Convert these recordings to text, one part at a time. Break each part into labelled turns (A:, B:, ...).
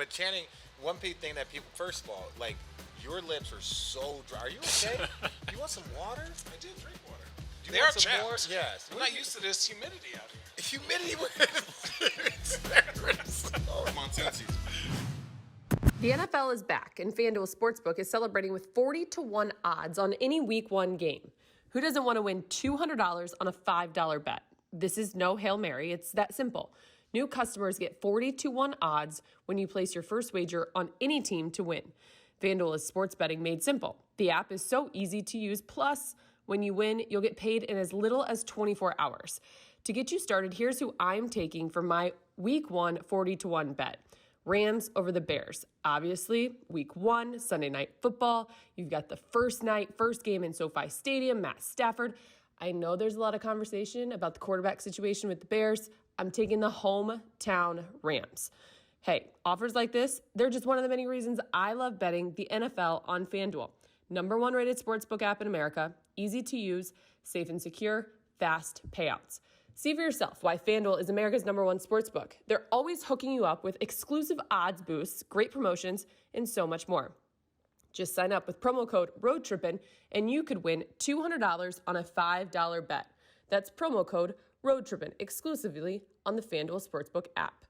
A: But Channing, one big thing that people, first of all, like, your lips are so dry. Are you okay? You want some water?
B: I did drink water.
A: Do you
B: They
A: want
B: are
A: some more?
B: chapped.
A: Yes.
B: I'm not used to this humidity out here.
A: Humidity.
B: Montensi.
C: The NFL is back, and FanDuel Sportsbook is celebrating with 40-1 odds on any Week 1 game. Who doesn't want to win $200 on a $5 bet? This is no Hail Mary. It's that simple. New customers get 40-1 odds when you place your first wager on any team to win. FanDuel is sports betting made simple. The app is so easy to use. Plus, when you win, you'll get paid in as little as 24 hours. To get you started, here's who I'm taking for my Week 1 40-1 bet. Rams over the Bears. Obviously, Week 1, Sunday Night Football. You've got the first game in SoFi Stadium, Matt Stafford. I know there's a lot of conversation about the quarterback situation with the Bears. I'm taking the hometown Rams. Hey, offers like this, they're just one of the many reasons I love betting the NFL on FanDuel. #1 rated sportsbook app in America, easy to use, safe and secure, fast payouts. See for yourself why FanDuel is America's #1 sportsbook. They're always hooking you up with exclusive odds boosts, great promotions, and so much more. Just sign up with promo code ROADTRIPPIN and you could win $200 on a $5 bet. That's promo code ROADTRIPPIN exclusively on the FanDuel Sportsbook app.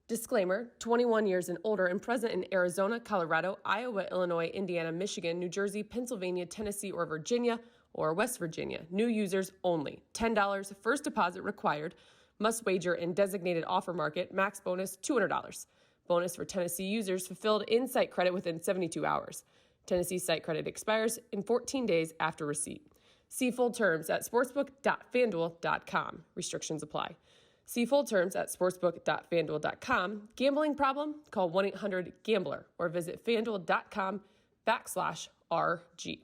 C: Disclaimer, 21 years and older and present in Arizona, Colorado, Iowa, Illinois, Indiana, Michigan, New Jersey, Pennsylvania, Tennessee, or Virginia, or West Virginia. New users only. $10 first deposit required. Must wager in designated offer market. Max bonus $200. Bonus for Tennessee users fulfilled in site credit within 72 hours. Tennessee site credit expires in 14 days after receipt. See full terms at sportsbook.fanduel.com. Restrictions apply. See full terms at sportsbook.fanduel.com. Gambling problem? Call 1-800-GAMBLER or visit fanduel.com/RG.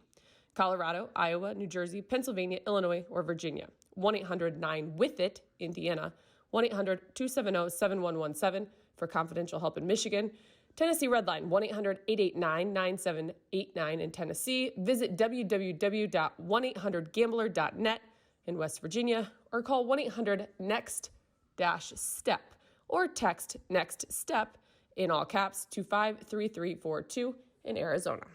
C: Colorado, Iowa, New Jersey, Pennsylvania, Illinois, or Virginia. 1-800-9-WITH-IT, Indiana. 1-800-270-7117 for confidential help in Michigan. Tennessee Redline, 1-800-889-9789 in Tennessee. Visit www.1800gambler.net in West Virginia or call 1-800-NEXT-STEP or text NEXT STEP in all caps to 53342 in Arizona.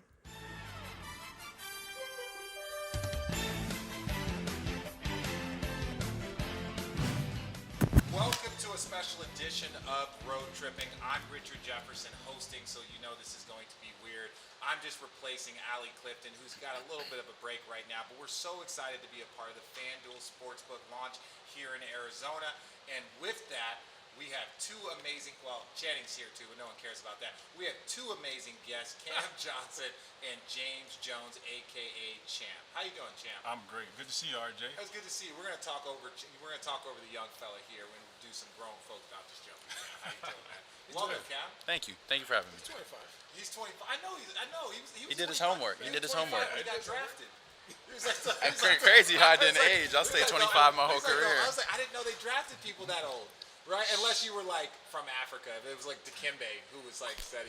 A: Welcome to a special edition of Road Tripping. I'm Richard Jefferson hosting, so you know this is going to be weird. I'm just replacing Allie Clifton, who's got a little bit of a break right now, but we're so excited to be a part of the FanDuel Sportsbook launch here in Arizona. And with that, we have two amazing, well, Channing's here too, but no one cares about that. We have two amazing guests, Cam Johnson and James Jones, a.k.a. Champ. How you doing, Champ?
D: I'm great. Good to see you, RJ.
A: It was good to see you. We're gonna talk over the young fella here. We're gonna do some grown folk about this young man. How you doing, man? Welcome, Cam.
D: Thank you. Thank you for having me.
B: He's 25.
A: He's 25. I know.
D: He did his homework. He did his homework.
A: He got drafted.
D: It's crazy how I didn't age. I'll stay 25 my whole career.
A: I was like, I didn't know they drafted people that old, right? Unless you were like from Africa. If it was like Dikembe, who was like said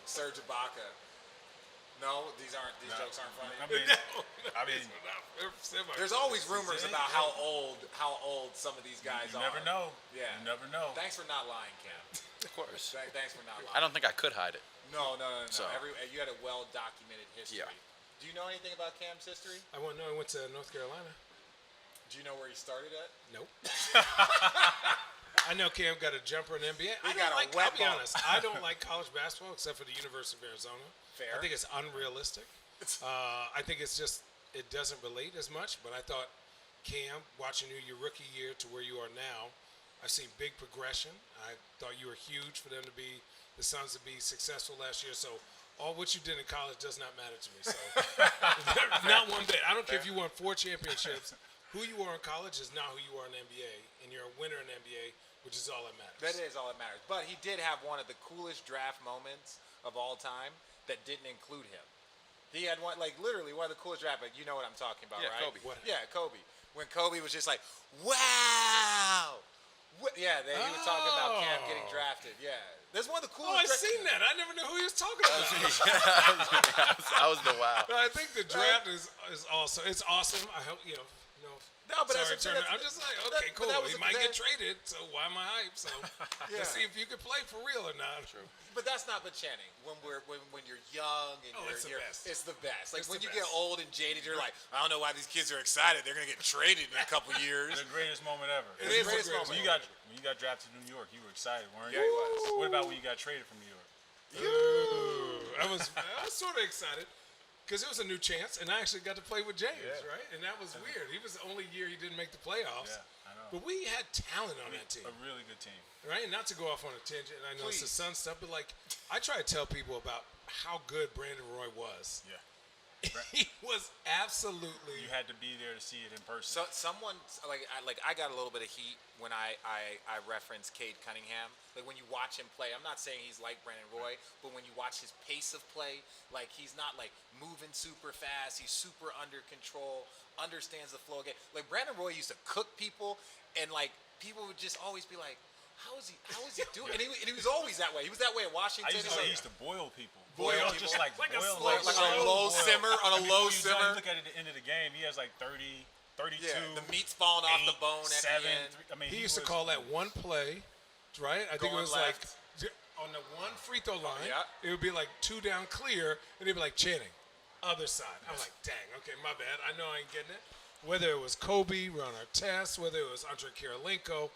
A: Serge Ibaka. No, these jokes aren't funny.
D: I mean,
A: there's always rumors about how old some of these guys are.
D: You never know.
A: Yeah.
D: You never know.
A: Thanks for not lying, Cam.
D: Of course.
A: Thanks for not lying.
D: I don't think I could hide it.
A: No.
D: So.
A: You had a well-documented history.
D: Yeah.
A: Do you know anything about Cam's history?
B: I went to North Carolina.
A: Do you know where he started at?
B: Nope. I know Cam got a jumper in the NBA.
A: I'll
B: be honest. I don't like college basketball except for the University of Arizona.
A: Fair.
B: I think it's unrealistic. I think it doesn't relate as much. But I thought, Cam, watching you your rookie year to where you are now, I've seen big progression. I thought you were huge for them to be the Suns to be successful last year. So all what you did in college does not matter to me. So not one bit. I don't care if you won 4 championships. Who you are in college is not who you are in the NBA, and you're a winner in the NBA, which is all that matters.
A: That is all that matters. But he did have one of the coolest draft moments of all time that didn't include him. He had literally one of the coolest draft. But you know what I'm talking about,
D: Yeah,
A: right?
D: Kobe.
B: What?
A: Yeah, Kobe. When Kobe was just like, wow. Yeah, he was talking about Cam getting drafted. Yeah. That's one of the coolest.
B: Oh, I've seen that. I never knew who he was talking about.
D: That was the wow.
B: I think the draft is awesome. It's awesome. I hope
A: No, but
B: Sorry,
A: that's
B: Turner. I'm just like, okay, cool. He might get traded, so why am I hyped? So let's see if you can play for real or not. True.
A: But that's not but Channing. When you're young and
B: it's the best.
A: It's the best. Like
B: It's
A: when
B: the
A: you
B: best.
A: get old and jaded, you're like, I don't know why these kids are excited. They're gonna get traded in a couple years.
E: The greatest moment ever.
A: It is the greatest moment.
E: When you got drafted to New York, you were excited, weren't you?
A: Yeah, he was.
E: What about when you got traded from New York?
B: I was sort of excited because it was a new chance, and I actually got to play with James, right? And that was weird. He was the only year he didn't make the playoffs.
E: Yeah, I know.
B: But we had talent on that team.
E: A really good team.
B: Right? And not to go off on a tangent, and I know it's the Sun stuff, but like I try to tell people about how good Brandon Roy was.
E: Yeah.
B: He was absolutely.
E: You had to be there to see it in person.
A: So someone I got a little bit of heat when I referenced Cade Cunningham. Like when you watch him play, I'm not saying he's like Brandon Roy, but when you watch his pace of play, like he's not like moving super fast. He's super under control, understands the flow again. Like Brandon Roy used to cook people, and like people would just always be like, How is he doing? And he was always that way. He was that way in Washington.
E: I used to say he used to boil people.
A: Boil people.
E: Just like
B: Like a
E: boil
B: slow
E: like
A: on a low simmer, on a low simmer.
E: You look at it at the end of the game, he has like 30, 32.
A: Yeah, the meat's falling off the bone at
E: 7.
A: the end.
E: I mean,
B: He used to call that one play, right? I think it
A: Going
B: was
A: left.
B: like on the one free throw line.
A: yeah.
B: It would be like 2 down clear, and he'd be like Channing, other side. I'm like, dang, okay, my bad. I know I ain't getting it. Whether it was Kobe, Ron Artest, whether it was Andre Kirilenko,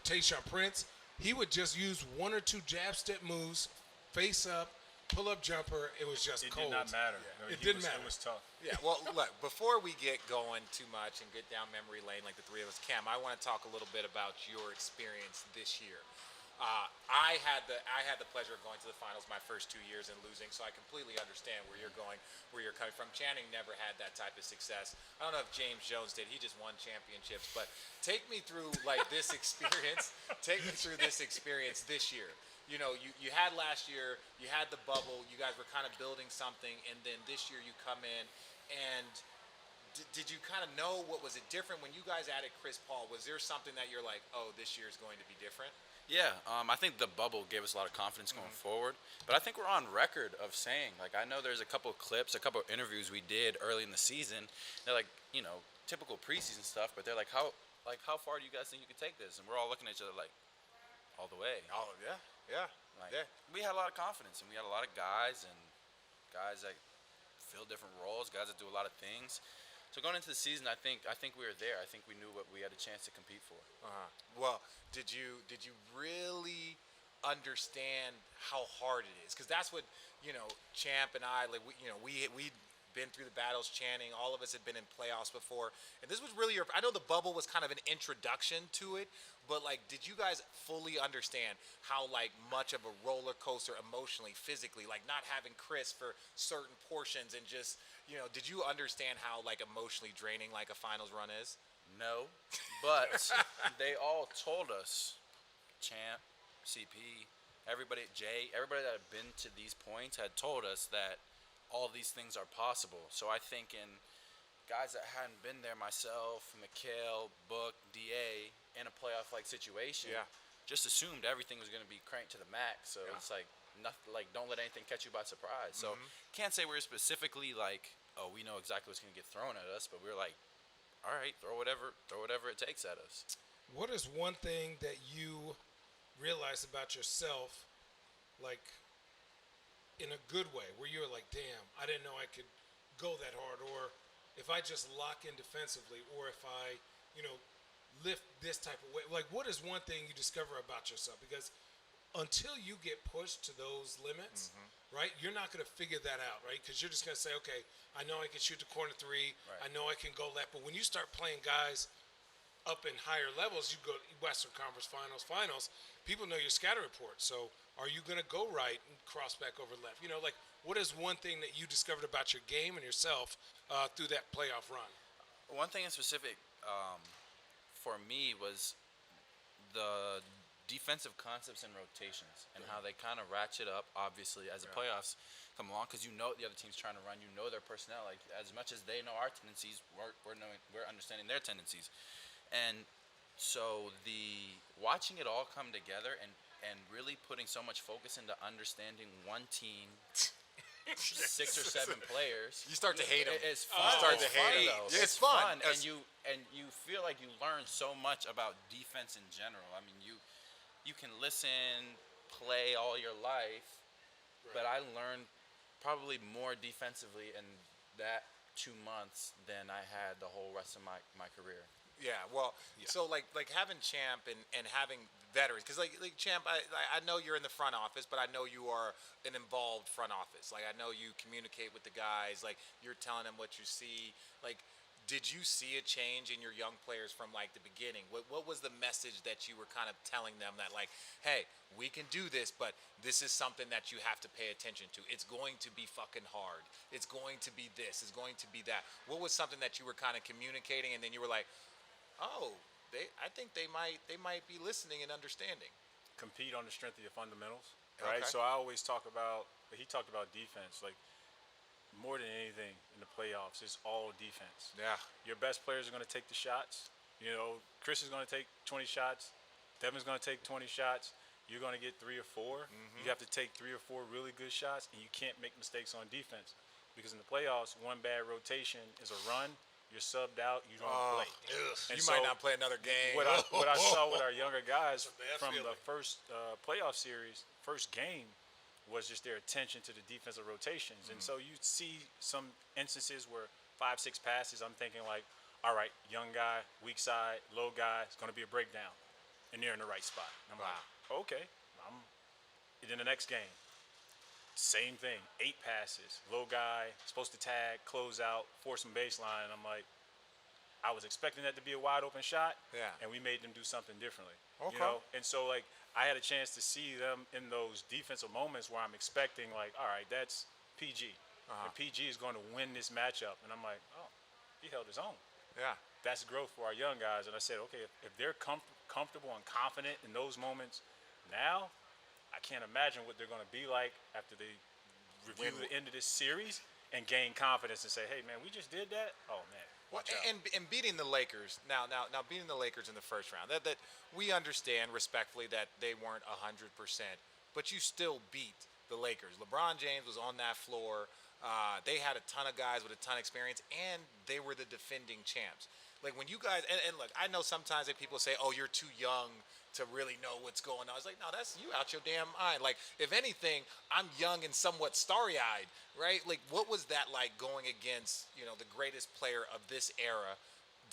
B: Tayshaun Prince, he would just use 1 or 2 jab step moves, face up, pull up jumper. It was just cold.
E: It did not matter.
B: Yeah. It didn't matter.
E: It was tough.
A: Yeah, well, look, before we get going too much and get down memory lane like the three of us, Cam, I want to talk a little bit about your experience this year. I had the pleasure of going to the finals my first 2 years and losing, so I completely understand where you're going, where you're coming from. Channing never had that type of success. I don't know if James Jones did. He just won championships. But take me through like this experience. Take me through this experience this year. You had last year, you had the bubble, you guys were kind of building something, and then this year you come in, and did you kind of know what was it different when you guys added Chris Paul? Was there something that you're like, oh, this year is going to be different?
D: Yeah, I think the bubble gave us a lot of confidence going forward. But I think we're on record of saying, like, I know there's a couple of clips, a couple of interviews we did early in the season. They're like, typical preseason stuff, but they're like, how far do you guys think you could take this? And we're all looking at each other like, all the way.
A: Oh, yeah.
D: We had a lot of confidence, and we had a lot of guys that fill different roles, guys that do a lot of things. So going into the season, I think we were there. I think we knew what we had a chance to compete for.
A: Well, did you really understand how hard it is? Because that's what Champ and I we'd been through the battles. Channing, all of us had been in playoffs before, and this was really I know the bubble was kind of an introduction to it, but like, did you guys fully understand how like much of a roller coaster emotionally, physically, like not having Chris for certain portions and just did you understand how like emotionally draining like a finals run is?
D: No, but they all told us, Champ, CP, everybody, Jay, everybody that had been to these points had told us that all these things are possible. So I think in guys that hadn't been there, myself, Mikhail, Book, DA, in a playoff-like situation, just assumed everything was going to be cranked to the max. So it's like, nothing, like, don't let anything catch you by surprise. So can't say we're specifically like, oh, we know exactly what's going to get thrown at us, but we're like, all right, throw whatever it takes at us.
B: What is one thing that you realize about yourself, like, in a good way, where you're like, damn, I didn't know I could go that hard, or if I just lock in defensively, or if I, lift this type of weight. Like, what is one thing you discover about yourself? Because until you get pushed to those limits, right, you're not going to figure that out, right? Because you're just going to say, okay, I know I can shoot the corner three. Right. I know I can go left. But when you start playing guys up in higher levels, you go to Western Conference Finals, people know your scatter report. So are you going to go right and cross back over left? Like, what is one thing that you discovered about your game and yourself through that playoff run?
D: One thing in specific for me was the defensive concepts and rotations and how they kind of ratchet up, obviously, as the playoffs come along, because the other team's trying to run, their personnel. Like, as much as they know our tendencies, we're understanding their tendencies. And so watching it all come together and really putting so much focus into understanding one team 6 or 7 players.
A: You start to hate him.
D: It's fun.
A: You start
D: It's
A: to hate
D: fun,
A: him.
D: though.
A: It's fun.
D: and you feel like you learn so much about defense in general. I mean, you can listen, play all your life, but I learned probably more defensively in that 2 months than I had the whole rest of my career.
A: Yeah, well, so like having Champ and having veterans, because like Champ, I know you're in the front office, but I know you are an involved front office. Like I know you communicate with the guys. Like you're telling them what you see. Like, did you see a change in your young players from like the beginning? What was the message that you were kind of telling them that like, hey, we can do this, but this is something that you have to pay attention to. It's going to be fucking hard. It's going to be this. It's going to be that. What was something that you were kind of communicating, and then you were like, oh, I think they might be listening and understanding.
E: Compete on the strength of your fundamentals, right?
A: Okay.
E: So I always talk about. He talked about defense, like more than anything in the playoffs, it's all defense.
A: Yeah.
E: Your best players are going to take the shots. You know, Chris is going to take 20 shots. Devin's going to take 20 shots. You're going to get 3 or 4.
A: Mm-hmm.
E: You have to take 3 or 4 really good shots, and you can't make mistakes on defense. Because in the playoffs, one bad rotation is a run. You're subbed out. You don't play. And
A: You
E: so
A: might not play another game.
E: What I saw with our younger guys
B: bad
E: from the
B: feeling.
E: first playoff series, first game, was just their attention to the defensive rotations. And so you see some instances where 5-6 passes, I'm thinking like, all right, young guy, weak side, low guy, it's going to be a breakdown. And they're in the right spot. And I'm like, okay. And then the next game, same thing, 8 passes, low guy, supposed to tag, close out, force some baseline. And I'm like, I was expecting that to be a wide open shot, and we made them do something differently.
A: Okay.
E: You know? And so like I had a chance to see them in those defensive moments where I'm expecting like, all right, that's PG. And PG is going to win this matchup. And I'm like, oh, he held his own.
A: Yeah.
E: That's growth for our young guys. And I said, okay, if they're comfortable and confident in those moments now, I can't imagine what they're going to be like after they review the end of this series and gain confidence and say, hey, man, we just did that? Oh, man.
A: Well,
E: Watch out.
A: and beating the Lakers now beating the Lakers in the first round, that we understand respectfully that they weren't 100%, but you still beat the Lakers. LeBron James was on that floor. They had a ton of guys with a ton of experience, and they were the defending champs. Like when you guys, and look, I know sometimes that people say, oh, you're too young to really know what's going on. It's like, no, that's you out your damn mind. Like, if anything, I'm young and somewhat starry-eyed, right? Like, what was that like going against, you know, the greatest player of this era,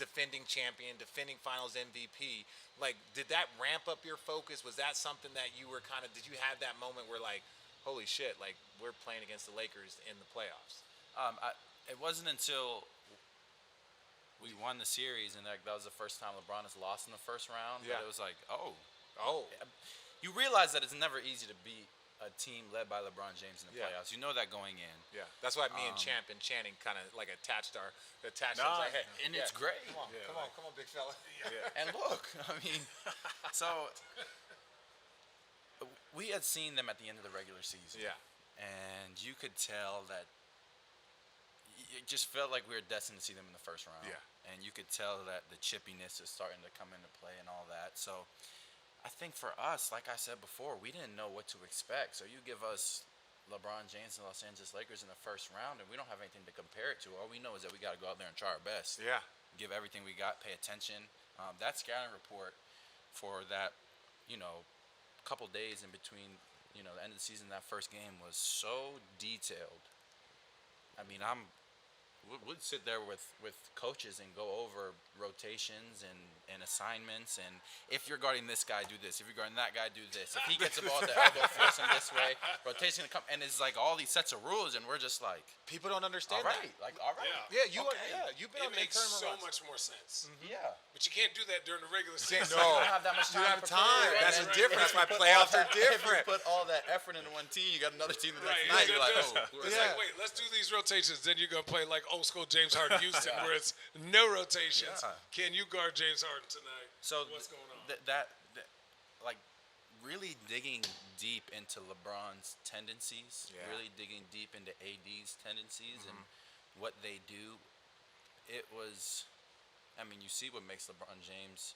A: defending champion, defending finals MVP? Like, did that ramp up your focus? Was that something that you were kind of, did you have that moment where like, holy shit, like we're playing against the Lakers in the playoffs?
D: It wasn't until we won the series, and that was the first time LeBron has lost in the first round.
A: Yeah.
D: But it was like, oh. You realize that it's never easy to beat a team led by LeBron James in the playoffs. You know that going in.
A: Yeah, that's why me and Champ and Channing kind of like attached our like, hey,
D: And it's great.
A: Come on, big fella.
D: And look, I mean, so we had seen them at the end of the regular season.
A: Yeah.
D: And you could tell that it just felt like we were destined to see them in the first round.
A: Yeah.
D: And you could tell that the chippiness is starting to come into play and all that. So I think for us, like I said before, we didn't know what to expect. So you give us LeBron James and Los Angeles Lakers in the first round, and we don't have anything to compare it to. All we know is that we got to go out there and try our best.
A: Yeah.
D: Give everything we got, pay attention. That scouting report for that, couple days in between, the end of the season, that first game was so detailed. I mean, we'd sit there with coaches and go over rotations and assignments, and if you're guarding this guy, do this. If you're guarding that guy, do this. If he gets the ball at the elbow, force him this way. Rotation to come, and it's like all these sets of rules, and we're just like,
A: people don't understand
D: all right, all right.
A: Yeah, you've been
B: It
A: on the
B: makes
A: tournament
B: so
A: runs.
B: much more sense.
D: Yeah.
B: But you can't do that during the regular season.
A: No,
D: You don't have that much
A: you
D: time.
A: don't have
D: to
A: time.
D: prepare,
A: That's
D: and
A: the
D: then
A: difference.
D: if
A: My
D: you put
A: playoffs
D: all
A: are
D: that-
A: different.
D: If you put all that effort into one team, you got another team the next
B: Right,
D: night. You're like,
B: it's
A: Yeah.
B: like, wait, let's do these rotations. Then you're gonna play like old school James Harden Houston, where it's no rotations.
D: Yeah.
B: Can you guard James Harden tonight?
D: So
B: what's going on?
D: That like really digging deep into LeBron's tendencies,
A: Yeah.
D: really digging deep into AD's tendencies and what they do. It was, I mean, you see what makes LeBron James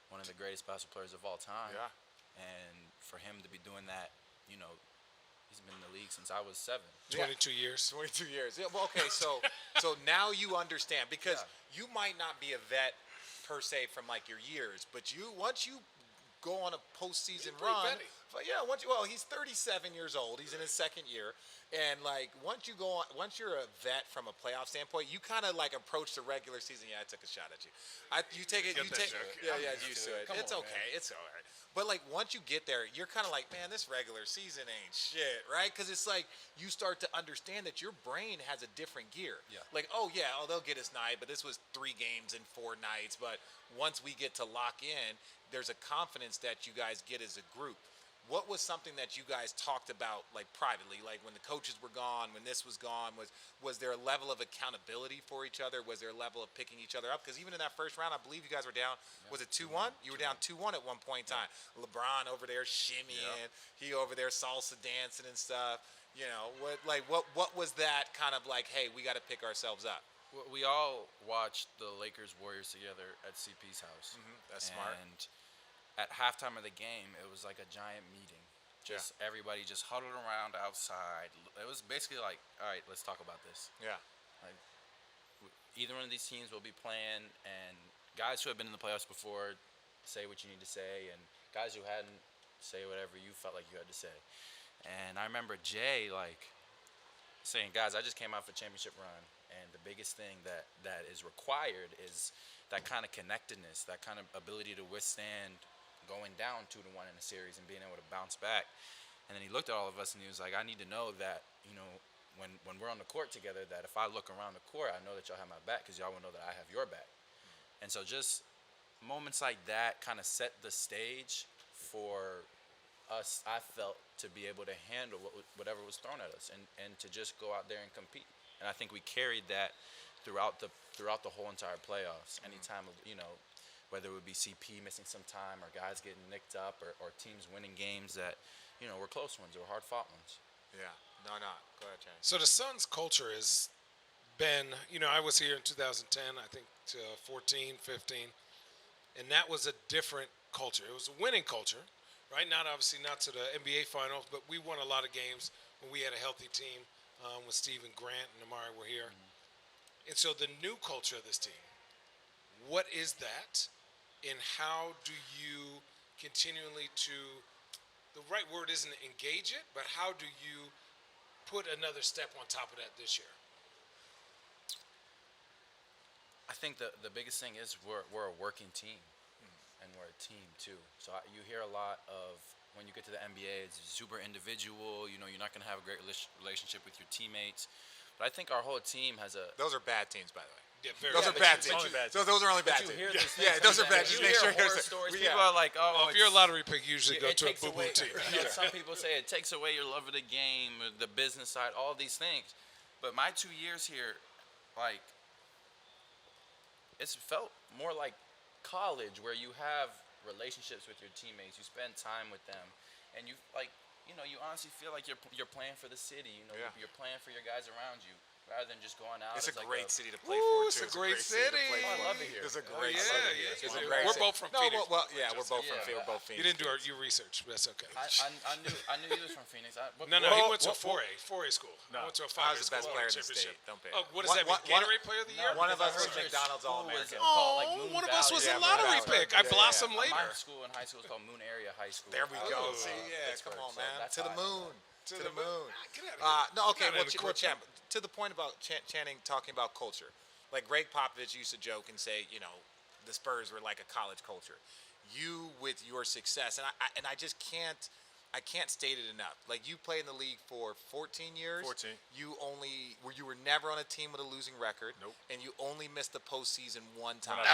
D: one of the greatest basketball players of all time.
A: Yeah.
D: And for him to be doing that, he's been in the league since I was 7.
B: 22 years.
A: 22 years. Yeah, well, okay, so now you understand because you might not be a vet per se from like your years, but once you go on a postseason run,
B: vetty.
A: but yeah, he's 37 years old. He's in his second year, and like once you're a vet from a playoff standpoint, you kind of like approach the regular season. Yeah, I took a shot at you. You take it.
B: Get that joke.
A: Yeah, used to it.
D: Come
A: It's
D: on,
A: okay. It's all right. But like once you get there, you're kind of like, man, this regular season ain't shit, right? Because it's like you start to understand that your brain has a different gear.
D: Yeah.
A: Like, they'll get us night, but this was 3 games in 4 nights. But once we get to lock in, there's a confidence that you guys get as a group. What was something that you guys talked about, like privately, like when the coaches were gone, when this was gone? Was there a level of accountability for each other? Was there a level of picking each other up? Because even in that first round, I believe you guys were down. Was it 2-1? You were down 2-1 at one point in time. LeBron over there shimmying, he over there salsa dancing and stuff. You know, what was that kind of like? Hey, we got to pick ourselves up.
D: We all watched the Lakers Warriors together at CP's house.
A: That's smart.
D: And at halftime of the game, it was like a giant meeting. Just everybody just huddled around outside. It was basically like, all right, let's talk about this.
A: Yeah.
D: Like, either one of these teams will be playing, and guys who have been in the playoffs before, say what you need to say, and guys who hadn't, say whatever you felt like you had to say. And I remember Jay saying, guys, I just came out for a championship run, and the biggest thing that is required is that kind of connectedness, that kind of ability to withstand going down 2-1 in a series and being able to bounce back. And then he looked at all of us and he was like, I need to know that, when we're on the court together, that if I look around the court, I know that y'all have my back because y'all will know that I have your back. And so just moments like that kind of set the stage for us, I felt, to be able to handle whatever was thrown at us and to just go out there and compete. And I think we carried that throughout the whole entire playoffs. Anytime, whether it would be CP missing some time or guys getting nicked up or teams winning games that, were close ones or hard-fought ones.
A: Yeah. No. Go ahead, Chang.
B: So the Suns' culture has been, I was here in 2010, I think 14, 15, and that was a different culture. It was a winning culture, right? Not to the NBA Finals, but we won a lot of games when we had a healthy team when Stephen Grant and Amari were here. And so the new culture of this team, what is that? And how do you continually the right word isn't engage it, but how do you put another step on top of that this year?
D: I think the biggest thing is we're a working team, and we're a team too. So you hear a lot of, when you get to the NBA, it's super individual. You're not going to have a great relationship with your teammates. But I think our whole team has a...
A: Those are bad teams, by the way.
B: Yeah,
A: those are bad teams. Those are only bad teams. Those are bad teams. Make sure
D: horror stories. People are like,
B: if you're a lottery pick, you usually go to a boo-boo team.
D: Some people say it takes away your love of the game, or the business side, all these things. But my 2 years here, it's felt more like college, where you have relationships with your teammates, you spend time with them, and you honestly feel like you're playing for the city. You're playing for your guys around you, rather than just going out.
A: It's a great city to play
B: for.
A: It's
B: a great city.
D: I love it here.
A: It's a great
B: city.
A: We're
B: both from Phoenix.
A: We're both from Phoenix. We're both Phoenix.
B: You didn't do your research, but that's okay.
D: I knew he was from Phoenix.
B: No, he went to a 4A school.
A: No.
B: I went to a 5A
A: I was the best
B: school.
A: player in the state. Don't pay.
B: Oh, what does that mean? Gatorade Player of the Year?
A: One of us was McDonald's All-American.
B: One of us was a lottery pick. I blossomed later.
D: My school in high school was called Moon Area High School.
A: There we go. See, come on, man. To the moon. To the moon. Champ, to the point about Channing talking about culture. Like Greg Popovich used to joke and say, the Spurs were like a college culture. You, with your success, and I just can't state it enough. Like, you played in the league for 14 years.
E: 14.
A: You were never on a team with a losing record.
E: Nope.
A: And you only missed the postseason one time.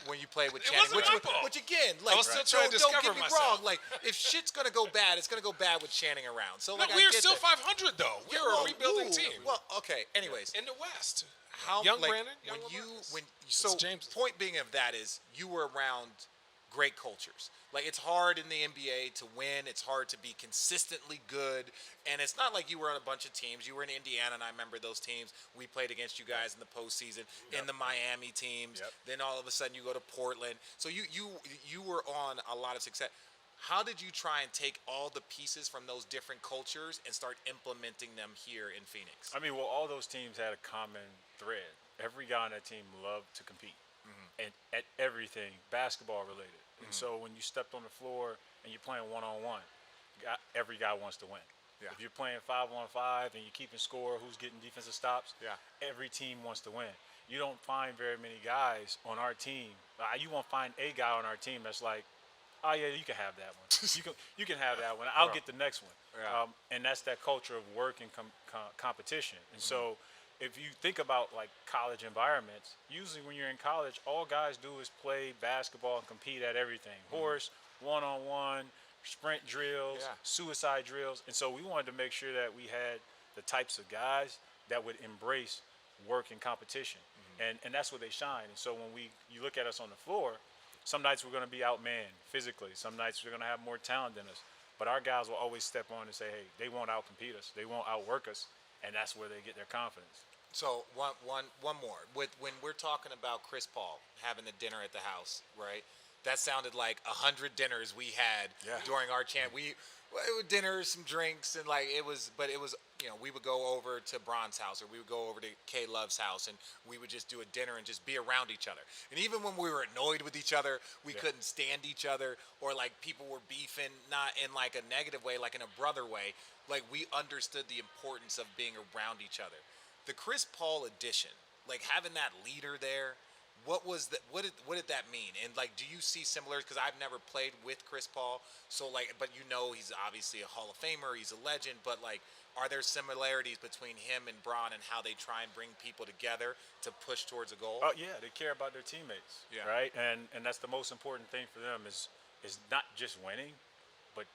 A: When you played with
B: It
A: Channing.
B: wasn't my fault.
A: Which again,
B: I was still trying to discover
A: don't get me
B: myself.
A: wrong. Like, if shit's gonna go bad, it's gonna go bad with Channing around. So
B: we are still 500 though. We're a rebuilding team.
A: Well, okay. Anyways,
B: in the West.
A: Young
B: Brandon.
A: Point being of that is you were around great cultures. Like, it's hard in the NBA to win. It's hard to be consistently good. And it's not like you were on a bunch of teams. You were in Indiana, and I remember those teams. We played against you guys in the postseason, in the Miami teams. Then all of a sudden you go to Portland. So you were on a lot of success. How did you try and take all the pieces from those different cultures and start implementing them here in Phoenix?
E: I mean, well, all those teams had a common thread. Every guy on that team loved to compete, and at everything basketball related. And so when you stepped on the floor and you're playing one-on-one, every guy wants to win.
A: Yeah.
E: If you're playing 5-on-5 and you're keeping score, who's getting defensive stops, every team wants to win. You don't find very many guys on our team. You won't find a guy on our team that's like, oh yeah, you can have that one. you can have that one. I'll get the next one.
A: Yeah.
E: And that's that culture of work and competition. And so, if you think about like college environments, usually when you're in college, all guys do is play basketball and compete at everything: horse, one-on-one, sprint drills, suicide drills. And so we wanted to make sure that we had the types of guys that would embrace work and competition. And that's where they shine. And so when you look at us on the floor, some nights we're going to be outmanned physically. Some nights we're going to have more talent than us. But our guys will always step on and say, hey, they won't outcompete us. They won't outwork us. And that's where they get their confidence.
A: So one more. When we're talking about Chris Paul having the dinner at the house, right? That sounded like 100 dinners we had during our camp. Dinners, some drinks, and it was, we would go over to Bron's house, or we would go over to K Love's house, and we would just do a dinner and just be around each other. And even when we were annoyed with each other, we couldn't stand each other, or people were beefing, not in a negative way, in a brother way. We understood the importance of being around each other. The Chris Paul addition, having that leader there, what did that mean? And do you see similarities? Because I've never played with Chris Paul, so but he's obviously a Hall of Famer, he's a legend. But are there similarities between him and Bron and how they try and bring people together to push towards a goal?
E: Oh yeah, they care about their teammates, right? And that's the most important thing for them is not just winning, but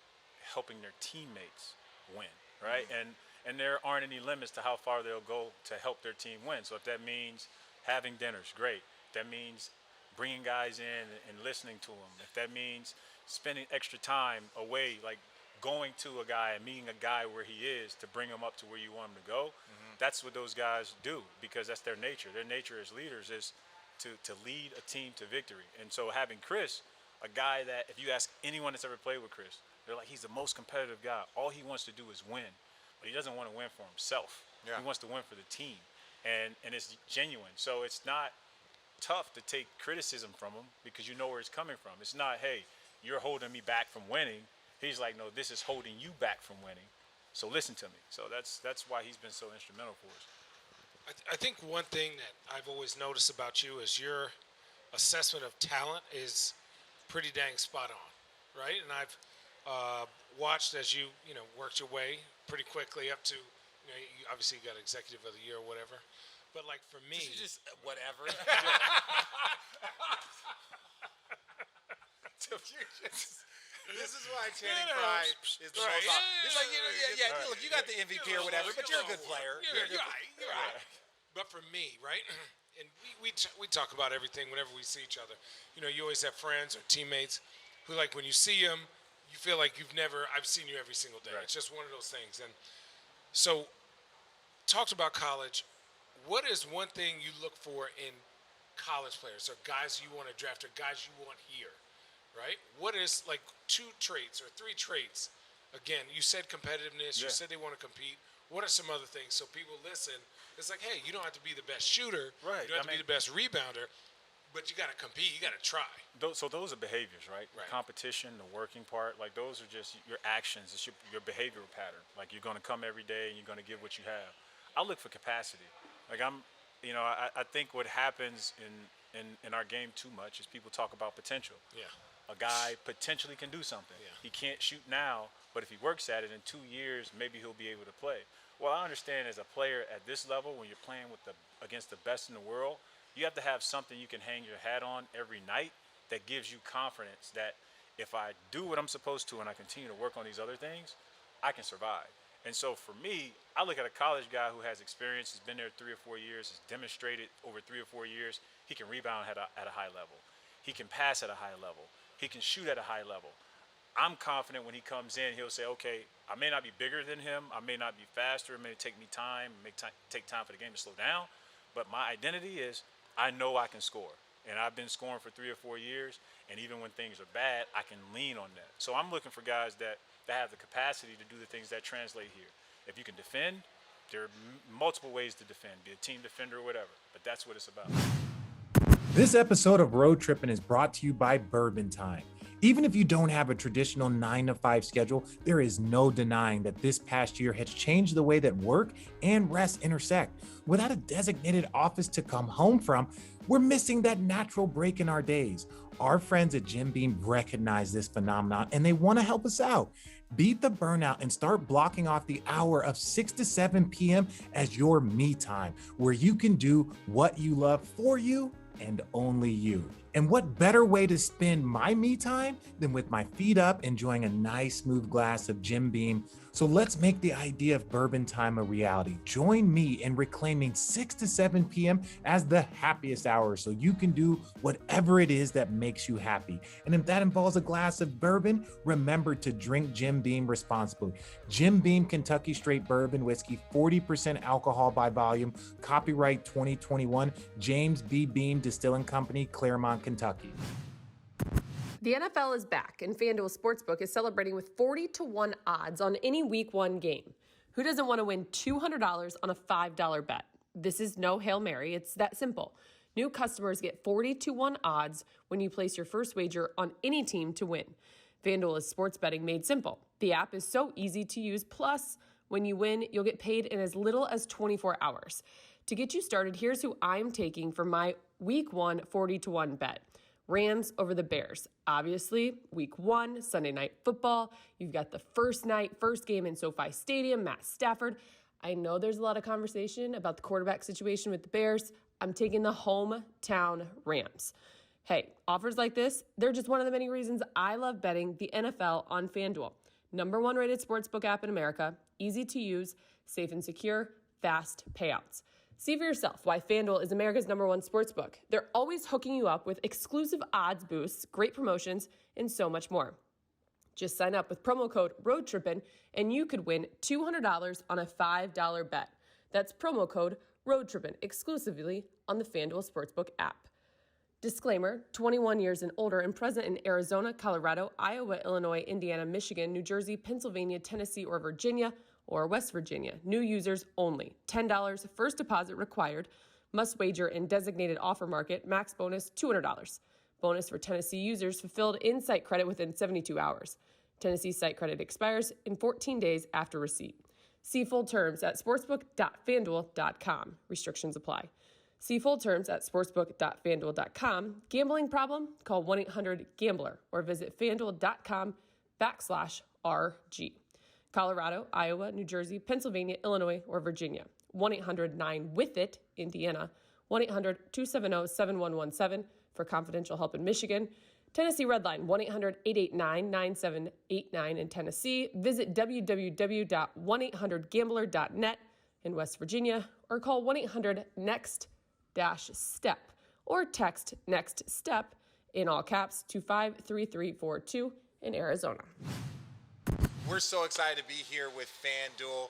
E: helping their teammates win, right? And there aren't any limits to how far they'll go to help their team win. So if that means having dinners, great. That means bringing guys in and listening to them. If that means spending extra time away, going to a guy and meeting a guy where he is to bring him up to where you want him to go, that's what those guys do, because that's their nature. Their nature as leaders is to lead a team to victory. And so having Chris, a guy that if you ask anyone that's ever played with Chris, they're like, he's the most competitive guy. All he wants to do is win, but he doesn't want to win for himself. He wants to win for the team, and it's genuine. So it's not tough to take criticism from him because you know where it's coming from. It's not, hey, you're holding me back from winning. He's like, no, this is holding you back from winning. So listen to me. So that's why he's been so instrumental for us.
B: I think one thing that I've always noticed about you is your assessment of talent is pretty dang spot on, right? And I've watched as you worked your way pretty quickly up to, you obviously got Executive of the Year or whatever. But for me,
A: just whatever. This is why Channing Frye is the most. He's like, look, you got the MVP or whatever, but you're a good player. You're right.
B: But for me, right, and we talk about everything whenever we see each other. You always have friends or teammates who, when you see them, you feel like I've seen you every single day. Right. It's just one of those things. And so, talked about college. What is one thing you look for in college players, or guys you want to draft, or guys you want here, right? What is 2 traits or 3 traits? Again, you said competitiveness. You said they want to compete. What are some other things so people listen? It's hey, you don't have to be the best shooter.
E: Right.
B: You don't have to be the best rebounder, but you got to compete. You got to try.
E: So those are behaviors, right? The competition, the working part, those are just your actions. It's your behavioral pattern. You're going to come every day and you're going to give what you have. I look for capacity. I think what happens in our game too much is people talk about potential. Yeah. A guy potentially can do something. Yeah. He can't shoot now, but if he works at it in 2 years, maybe he'll be able to play. Well, I understand as a player at this level, when you're playing against the best in the world, you have to have something you can hang your hat on every night that gives you confidence that if I do what I'm supposed to and I continue to work on these other things, I can survive. And so for me, I look at a college guy who has experience, has been there 3 or 4 years, has demonstrated over 3 or 4 years, he can rebound at a high level. He can pass at a high level. He can shoot at a high level. I'm confident when he comes in, he'll say, okay, I may not be bigger than him. I may not be faster. It may take me time, take time for the game to slow down. But my identity is I know I can score. And I've been scoring for 3 or 4 years, and even when things are bad, I can lean on that. So I'm looking for guys that have the capacity to do the things that translate here. If you can defend, there are multiple ways to defend, be a team defender or whatever, but that's what it's about.
F: This episode of Road Trippin' is brought to you by Bourbon Time. Even if you don't have a traditional 9-to-5 schedule, there is no denying that this past year has changed the way that work and rest intersect. Without a designated office to come home from, we're missing that natural break in our days. Our friends at Jim Beam recognize this phenomenon and they want to help us out. Beat the burnout and start blocking off the hour of 6 to 7 p.m. as your me time, where you can do what you love for you and only you. And what better way to spend my me time than with my feet up, enjoying a nice smooth glass of Jim Beam. So let's make the idea of Bourbon Time a reality. Join me in reclaiming 6 to 7 p.m. as the happiest hour so you can do whatever it is that makes you happy. And if that involves a glass of bourbon, remember to drink Jim Beam responsibly. Jim Beam Kentucky Straight Bourbon Whiskey, 40% alcohol by volume, copyright 2021, James B. Beam Distilling Company, Claremont, Kentucky.
C: The NFL is back, and FanDuel Sportsbook is celebrating with 40-1 odds on any Week 1 game. Who doesn't want to win $200 on a $5 bet? This is no Hail Mary. It's that simple. New customers get 40-1 odds when you place your first wager on any team to win. FanDuel is sports betting made simple. The app is so easy to use. Plus, when you win, you'll get paid in as little as 24 hours. To get you started, here's who I'm taking for my Week 1 40-1 bet. Rams over the Bears. Obviously, Week 1, Sunday Night Football. You've got the first game in SoFi Stadium, Matt Stafford. I know there's a lot of conversation about the quarterback situation with the Bears. I'm taking the hometown Rams. Hey, offers like this, they're just one of the many reasons I love betting the NFL on FanDuel. #1 rated sportsbook app in America, easy to use, safe and secure, fast payouts. See for yourself why FanDuel is America's #1 sportsbook. They're always hooking you up with exclusive odds boosts, great promotions, and so much more. Just sign up with promo code ROADTRIPPIN and you could win $200 on a $5 bet. That's promo code ROADTRIPPIN exclusively on the FanDuel Sportsbook app. Disclaimer, 21 years and older and present in Arizona, Colorado, Iowa, Illinois, Indiana, Michigan, New Jersey, Pennsylvania, Tennessee, or Virginia, or West Virginia. New users only. $10 first deposit required. Must wager in designated offer market. Max bonus $200. Bonus for Tennessee users fulfilled in site credit within 72 hours. Tennessee site credit expires in 14 days after receipt. See full terms at sportsbook.fanduel.com. Restrictions apply. See full terms at sportsbook.fanduel.com. Gambling problem? Call 1-800-GAMBLER or visit fanduel.com/RG. Colorado, Iowa, New Jersey, Pennsylvania, Illinois, or Virginia. 1-800-9-WITH-IT, Indiana. 1-800-270-7117 for confidential help in Michigan. Tennessee Redline, 1-800-889-9789 in Tennessee. Visit www.1800gambler.net in West Virginia or call 1-800-NEXT-STEP or text NEXT STEP in all caps to 53342 in Arizona.
A: We're so excited to be here with FanDuel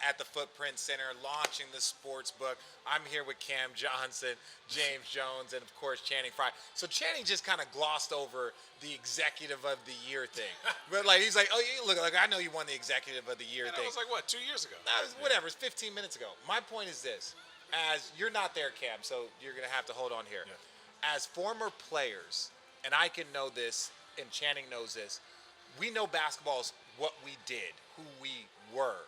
A: at the Footprint Center, launching the sports book. I'm here with Cam Johnson, James Jones, and of course Channing Frye. So Channing just kind of glossed over the Executive of the Year thing, but like he's like, "Oh, you look, like I know you won the Executive of the Year thing."
B: That was like what, 2 years ago?
A: That was whatever. It's 15 minutes ago. My point is this: as you're not there, Cam, so you're gonna have to hold on here. Yeah. As former players, and I can know this, and Channing knows this. We know basketball's what we did, who we were.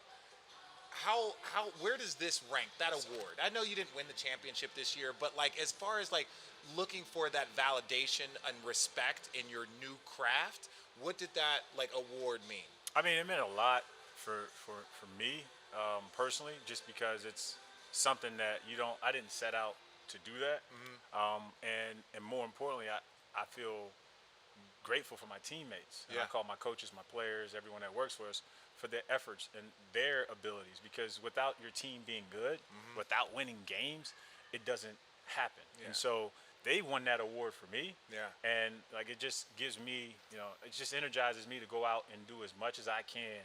A: Where does this rank, that award? I know you didn't win the championship this year, but like as far as like looking for that validation and respect in your new craft, what did that like award mean?
E: I mean, it meant a lot for me personally, just because it's something that I didn't set out to do that. And more importantly, I feel grateful for my teammates. And I call my coaches, my players, everyone that works for us for their efforts and their abilities, because without your team being good, without winning games, it doesn't happen. And so they won that award for me. And like it just gives me, it just energizes me to go out and do as much as I can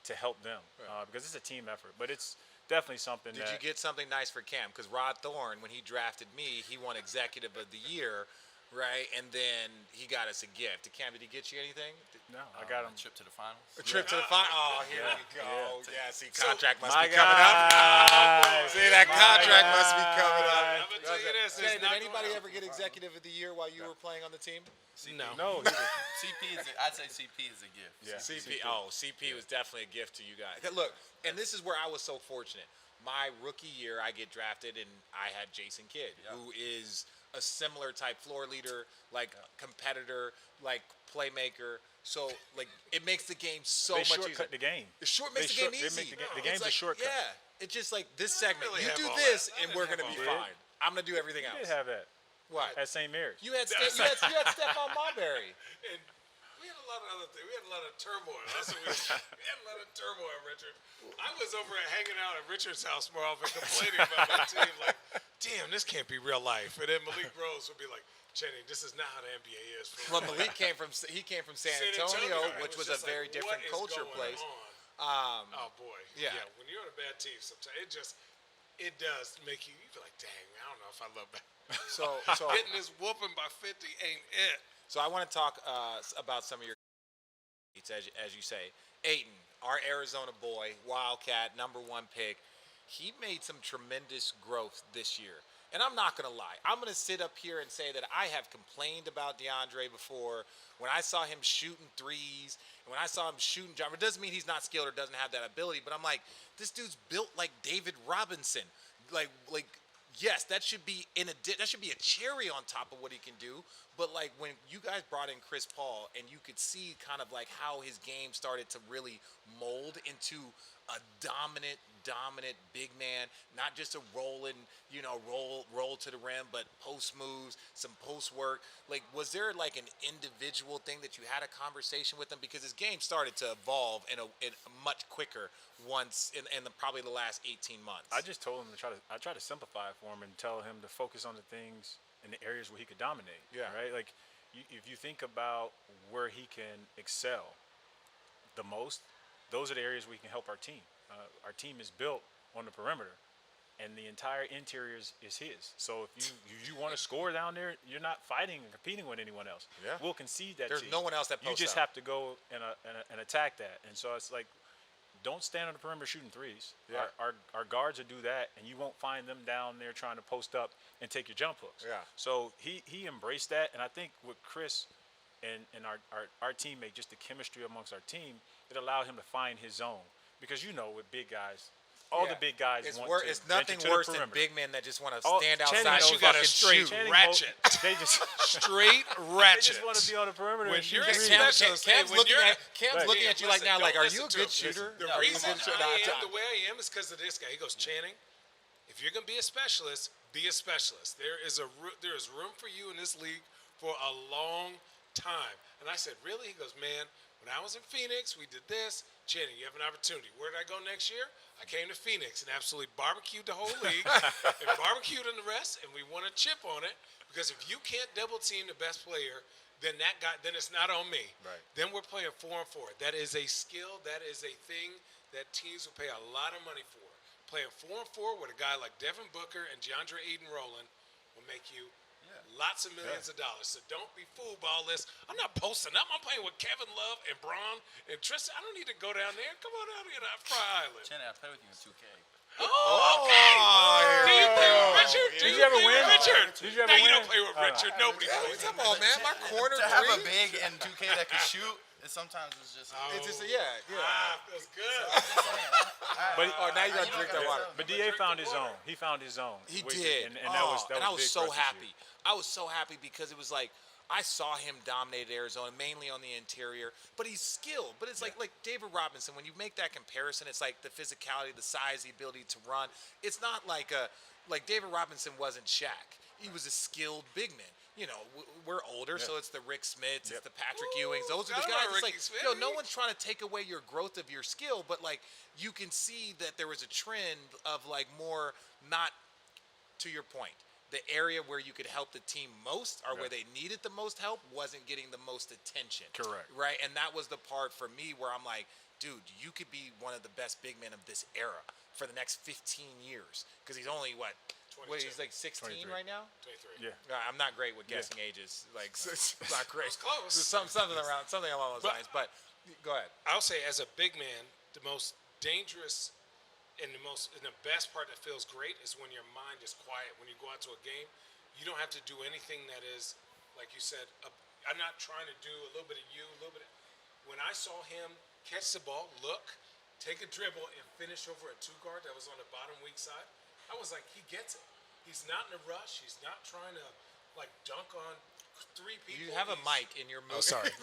E: to help them because it's a team effort. But it's definitely something.
A: Did you get something nice for Cam? Because Rod Thorne, when he drafted me, he won Executive of the Year, right? And then he got us a gift. Cam, did he get you anything?
E: No, I got him.
D: A trip to the finals.
A: A trip to the final. Oh, here we go. Yeah, see, contract must
E: My
A: be coming up.
E: guy.
A: See, that contract must be coming up.
B: I'm gonna tell you this.
A: Jay,
B: it's
A: did
B: not
A: anybody
B: going
A: ever get Executive of the Year while you were playing on the team?
B: No.
E: No,
D: CP is. I'd say CP is a gift.
E: Yeah.
A: CP was definitely a gift to you guys. Look, and this is where I was so fortunate. My rookie year, I get drafted, and I had Jason Kidd, who is a similar type floor leader, like competitor, like playmaker. So, like, it makes the game so
E: they
A: much
E: shortcut
A: easier.
E: the game.
A: It makes the game
E: They
A: easy.
E: make the
A: It's
E: game's a
A: like,
E: shortcut.
A: Yeah, it's just like this segment.
B: really
A: You
B: have
A: do
B: all
A: this,
B: that. I
A: and
B: didn't
A: we're
B: have
A: gonna be
B: all that.
A: fine. I'm gonna do everything
E: You
A: else.
E: did have that
A: What?
E: at St. Mary's.
A: You had Stephon Marbury.
B: And we had a lot of other things. We had a lot of turmoil. That's what we had a lot of turmoil, Richard. I was over at hanging out at Richard's house more often complaining about my team. Like, damn, this can't be real life. And then Malik Rose would be like, Channing, this is not how the NBA is.
A: Well, Malik came from San Antonio, which was a
B: just
A: very
B: like,
A: different
B: what is
A: culture
B: going
A: place.
B: on? Oh boy,
A: yeah.
B: When you're on a bad team, sometimes it does make you feel like, dang, I don't know if I love that.
A: So
B: Getting this whooping by 50 ain't it.
A: So I want to talk about some of your as you say. Ayton, our Arizona boy, Wildcat, #1 pick. He made some tremendous growth this year. And I'm not going to lie. I'm going to sit up here and say that I have complained about Deandre before. When I saw him shooting threes, and when I saw him shooting jumper, it doesn't mean he's not skilled or doesn't have that ability, but I'm like, this dude's built like David Robinson. Like yes, that should be that should be a cherry on top of what he can do. But like when you guys brought in Chris Paul and you could see kind of like how his game started to really mold into a dominant big man, not just a roll to the rim, but post moves, some post work. Like, was there like an individual thing that you had a conversation with him, because his game started to evolve in a much quicker once in probably the last 18 months?
E: I just told him I try to simplify it for him and tell him to focus on the things in the areas where he could dominate.
A: Yeah.
E: Right. Like, if you think about where he can excel the most, those are the areas where he can help our team. Our team is built on the perimeter, and the entire interior is his. So if you want to score down there, you're not fighting and competing with anyone else.
A: Yeah.
E: We'll concede that.
A: There's
E: to you.
A: no one else that
E: You
A: posts
E: just
A: up.
E: have to go and attack that. And so it's like, don't stand on the perimeter shooting threes.
A: Yeah.
E: Our guards will do that, and you won't find them down there trying to post up and take your jump hooks.
A: Yeah.
E: So he embraced that, and I think with Chris and our teammate, just the chemistry amongst our team, it allowed him to find his zone. Because with big guys, all the big guys
A: it's
E: want
A: wor-
E: to
A: it's nothing
E: venture to the
A: worse than
E: perimeter.
A: big men that just want to
E: Oh,
A: stand
E: Channing
A: outside
E: knows
A: and
B: you got a
A: fucking
B: straight
A: shoot.
E: Channing
B: ratchet.
E: They just
B: Straight
E: they
B: ratchet.
E: just want to be on the perimeter.
B: When
E: and
B: you're
E: shoot
B: a
E: threes.
B: specialist,
A: Cam's
B: when
A: looking
B: you're
A: looking at you like now, like, are you a
B: listen
A: good
B: to him.
A: shooter?
B: The
A: No,
B: reason
A: he's a good
B: I
A: shooter.
B: am the way I am is because of this guy. He goes, Channing, if you're gonna be a specialist, be a specialist. There is room for you in this league for a long time. And I said, really? He goes, man, when I was in Phoenix, we did this. Channing, you have an opportunity. Where did I go next year? I came to Phoenix and absolutely barbecued the whole league and barbecued on the rest, and we won a chip on it, because if you can't double team the best player, then it's not on me.
A: Right.
B: Then we're playing 4-on-4. That is a skill. That is a thing that teams will pay a lot of money for. Playing 4-on-4 with a guy like Devin Booker and Deandre Ayton rolling will make you lots of millions of dollars. So don't be fooled by all this. I'm not posting up. I'm playing with Kevin Love and Braun and Tristan. I don't need to go down there. Come on down here to Fry Island.
D: Channing, I play with you in 2K.
B: Oh, okay. Do you play with Richard?
E: Did you ever
B: play
E: win?
B: with Richard?
E: Did you ever
B: No, you
E: win?
B: don't play with Richard. Nobody plays.
A: Come on, man. My corner
D: To have a
A: three.
D: big in 2K that can shoot, sometimes it's just.
A: It's just yeah.
B: Feels good.
E: But
A: Oh, now you gotta drink that water.
E: But DA found his own. He found his own.
A: He
E: Which-
A: did.
E: and that was
A: and I was
E: big
A: so
E: for us this
A: happy.
E: year.
A: I was so happy because it was like I saw him dominate Arizona, mainly on the interior, but he's skilled. But it's like David Robinson, when you make that comparison, it's like the physicality, the size, the ability to run. It's not like David Robinson wasn't Shaq. He was a skilled big man. We're older, so it's the Rick Smiths, it's the Patrick Ewings. Those are the
B: forgot
A: guys.
B: about
A: It's
B: Ricky
A: like,
B: Smith.
A: no one's trying to take away your growth of your skill, but like you can see that there was a trend of like more, not to your point, the area where you could help the team most or where they needed the most help wasn't getting the most attention.
E: Correct.
A: Right? And that was the part for me where I'm like, dude, you could be one of the best big men of this era. for the next 15 years because he's only what
B: 22.
A: he's like 16
E: 23.
A: right now.
B: 23.
E: Yeah.
A: I'm not great with guessing ages. Like, it's not great.
B: It's close.
A: Something along those lines. But go ahead.
B: I'll say, as a big man, the most dangerous and the best part that feels great is when your mind is quiet. When you go out to a game, you don't have to do anything that is, like you said. I'm not trying to do a little bit of you, a little bit. When I saw him catch the ball, look, take a dribble, and finish over a two guard that was on the bottom weak side, I was like, he gets it. He's not in a rush. He's not trying to like dunk on three people.
A: You have a mic in your mouth.
B: Oh, sorry.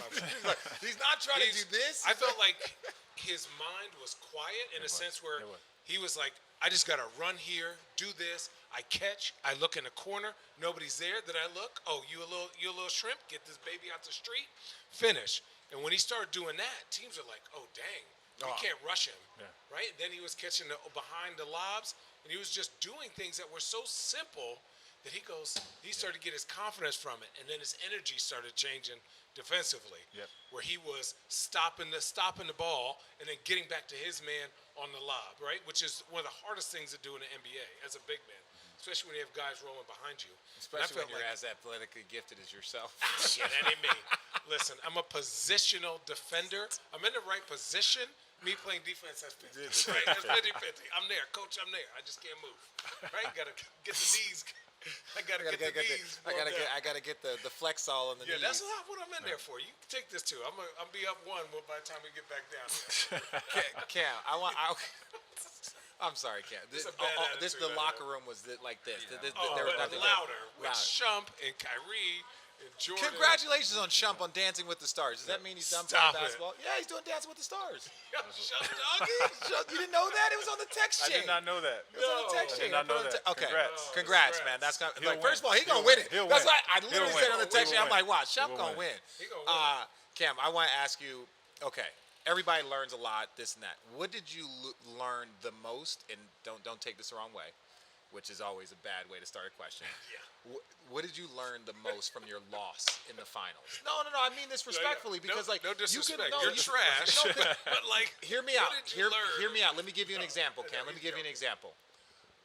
A: He's not trying to do this.
B: I felt like his mind was quiet in a sense where he was like, I just got to run here, do this. I catch. I look in the corner. Nobody's there. Then I look. Oh, you a little shrimp. Get this baby out the street. Finish. And when he started doing that, teams are like, oh, dang. We can't rush him. Yeah. Right? And then he was catching behind the lobs. And he was just doing things that were so simple that he started to get his confidence from it. And then his energy started changing defensively, where he was stopping the ball and then getting back to his man on the lob, right? Which is one of the hardest things to do in the NBA as a big man, especially when you have guys rolling behind you.
A: Especially when you're as athletically gifted as yourself.
B: Yeah, that ain't me. Listen, I'm a positional defender. I'm in the right position. Me playing defense, that's 50. Right? That's 50-50. I'm there. Coach, I'm there. I just can't move. Right? Got to get the knees. I gotta get the knees.
A: I gotta get the flex all on the knees.
B: Yeah, that's not what I'm in there for. You can take this too. I'm be up one by the time we get back down there.
A: Cam, I'm sorry, Cam. The locker room was like this.
B: But
A: nothing
B: louder with Shump and Kyrie and Jordan.
A: Congratulations on Shump on Dancing with the Stars. Does that mean he's done playing basketball? Yeah, he's doing Dancing with the Stars.
B: Shut doggy.
A: You didn't know that? It was on the text
E: I
A: chain.
E: did not know that.
A: It was on the text chain.
E: I did not know that.
A: Okay.
E: Congrats.
A: Man. That's gonna,
E: He'll
A: first of all,
E: win.
A: he's gonna win it.
E: He'll
A: That's
E: win.
A: why I literally said on the text chain, I'm like, wow, Shump gonna win.
B: He gonna win.
A: Cam, I want to ask you. Okay, everybody learns a lot, this and that. What did you learn the most? And don't take this the wrong way, which is always a bad way to start a question.
B: Yeah.
A: What did you learn the most from your loss in the finals? No. I mean this respectfully because like
B: no disrespect.
A: You're
B: trash. But like,
A: hear me out.
B: What did you learn?
A: Hear me out. Let me give you an example, Cam. Let me give you an example.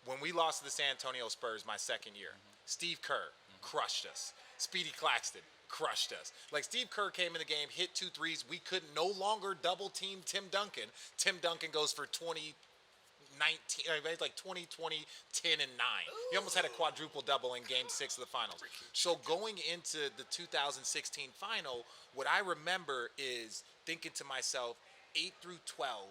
A: When we lost to the San Antonio Spurs my second year, Steve Kerr crushed us. Speedy Claxton crushed us. Like Steve Kerr came in the game, hit 2 threes. We could no longer double team Tim Duncan. Tim Duncan goes for 20. 19, like 20, 20, 10, and 9. He almost had a quadruple double in Game 6 of the finals. So going into the 2016 final, what I remember is thinking to myself, 8 through 12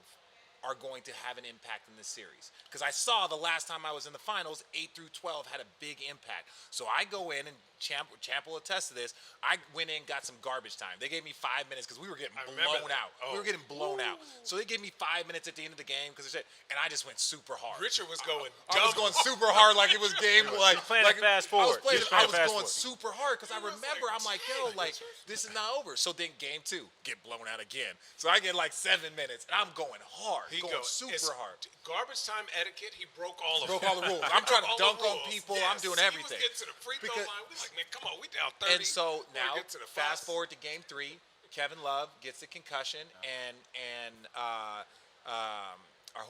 A: are going to have an impact in this series. Because I saw the last time I was in the finals, 8 through 12 had a big impact. So I go in, and Champ will attest to this, I went in, got some garbage time. They gave me 5 minutes because we were getting blown out. We were getting blown out. So they gave me 5 minutes at the end of the game because they said, and I just went super hard.
B: Richard was going
A: I was going super hard like it was game like
E: playing fast forward.
A: I was going super hard because I remember I'm like, yo, like this is not over. So then game 2, get blown out again. So I get like 7 minutes and I'm going hard. Super hard.
B: Garbage time etiquette. He broke all of
A: the rules. I'm trying to dunk on people.
B: Yes,
A: I'm doing everything.
B: He was getting to the free throw line. We like, man, come on, we down 30.
A: And so now,
B: get to the
A: fast forward to game 3. Kevin Love gets the concussion, and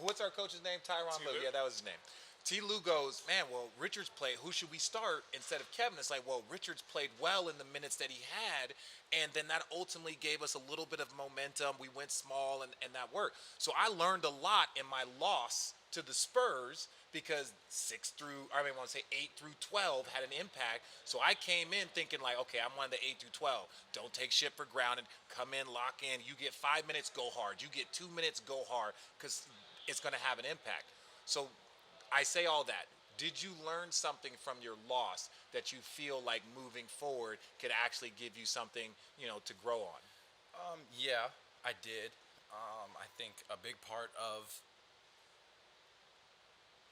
A: what's our coach's name? Tyronn Lue. Yeah, that was his name. T. Lue goes, man, well, Richards played. Who should we start instead of Kevin? It's like, well, Richards played well in the minutes that he had, and then that ultimately gave us a little bit of momentum. We went small, and that worked. So I learned a lot in my loss to the Spurs because 8 through 12 had an impact. So I came in thinking like, okay, I'm one of the 8 through 12. Don't take shit for granted. Come in, lock in. You get 5 minutes, go hard. You get 2 minutes, go hard, because it's going to have an impact. So I say all that. Did you learn something from your loss that you feel like moving forward could actually give you something, to grow on?
D: Yeah, I did. I think a big part of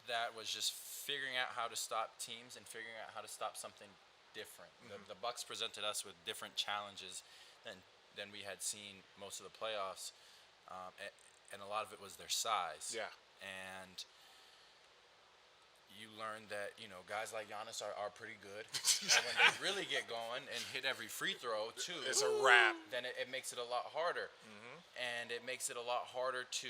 D: that was just figuring out how to stop teams and figuring out how to stop something different. The Bucks presented us with different challenges than we had seen most of the playoffs, and a lot of it was their size.
A: Yeah.
D: And you learn that, guys like Giannis are pretty good. And when they really get going and hit every free throw, too,
A: it's a wrap.
D: Then it makes it a lot harder. and it makes it a lot harder to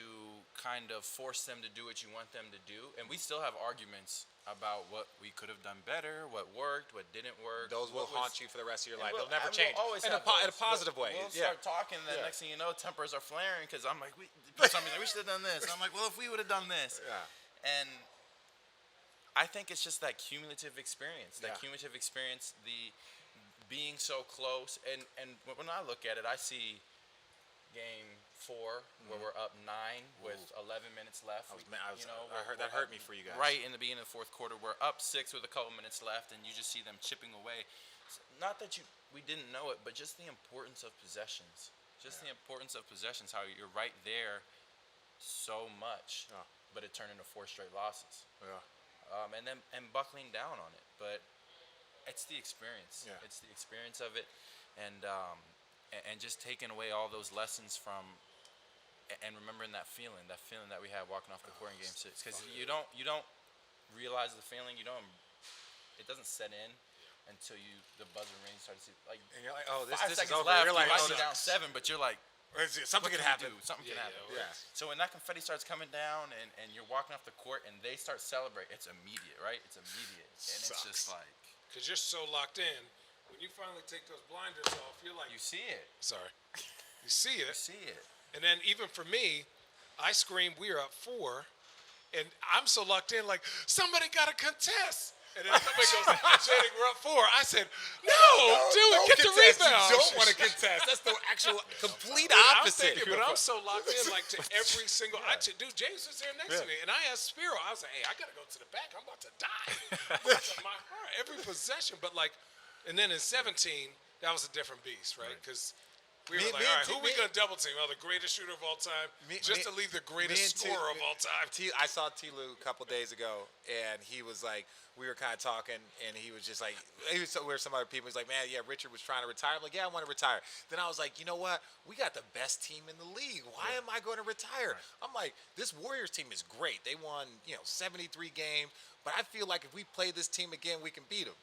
D: kind of force them to do what you want them to do. And we still have arguments about what we could have done better, what worked, what didn't work.
A: Those will haunt you for the rest of your life.
D: We'll-
A: They'll never
D: and
A: change.
D: we'll always
A: in
D: have
A: in a
D: those.
A: positive way.
D: We'll
A: Yeah.
D: start talking, and then
A: Yeah.
D: next thing you know, tempers are flaring because I'm like, for some reason, we should have done this. And I'm like, well, if we would have done this.
A: Yeah.
D: And I think it's just that cumulative experience. That
A: Yeah.
D: cumulative experience, the being so close. And when I look at it, I see game 4 where we're up 9 with 11 minutes left.
A: That hurt me for you guys.
D: Right in the beginning of the fourth quarter, we're up 6 with a couple minutes left, and you just see them chipping away. Not that we didn't know it, but just the importance of possessions. The importance of possessions, how you're right there so much, but it turned into 4 straight losses.
A: Yeah.
D: And buckling down on it. But it's the experience.
A: Yeah.
D: It's the experience of it, and just taking away all those lessons from, and remembering that feeling that we had walking off the court in Game 6. Because you don't realize the feeling. It doesn't set in until the buzzer rings start to see, like,
A: And you're like, oh, this
D: 5
A: is
D: seconds
A: over.
D: left.
A: You're like,
D: you might
A: oh,
D: be
A: no.
D: down 7, but you're like,
A: Something
D: what
A: could
D: can we
A: happen.
D: do? Something can happen.
A: Yeah.
D: So when that confetti starts coming down and you're walking off the court and they start celebrating, it's immediate, right? It's immediate. And it's just like,
B: Because you're so locked in. When you finally take those blinders off, you're like,
D: you see it.
B: sorry. You see
D: You
B: it.
D: see it.
B: And then even for me, I scream, we're up 4. And I'm so locked in, like, somebody got to contest. And then somebody goes, Channing, we're up 4. I said, no, dude, get the rebound.
A: You don't want to contest. That's the actual complete
B: I'm
A: opposite.
B: thinking, but I'm so locked in, like, to every single. Dude, James was there next to me, and I asked Spiro. I was like, "Hey, I gotta go to the back. I'm about to die." That's my heart. Every possession, but like, and then in 17, that was a different beast, right? Because we were
A: Me-
B: like,
A: me
B: all
A: and
B: right, who
A: T-
B: we gonna double team? Oh, the greatest shooter of all time, just to leave the greatest scorer of all time.
A: I saw T-Lou a couple days ago, and he was like, we were kind of talking, and he was just like, where some other people was like, man, yeah, Richard was trying to retire. I'm like, yeah, I want to retire. Then I was like, you know what? We got the best team in the league. Why am I going to retire? I'm like, this Warriors team is great. They won, 73 games, but I feel like if we play this team again, we can beat them.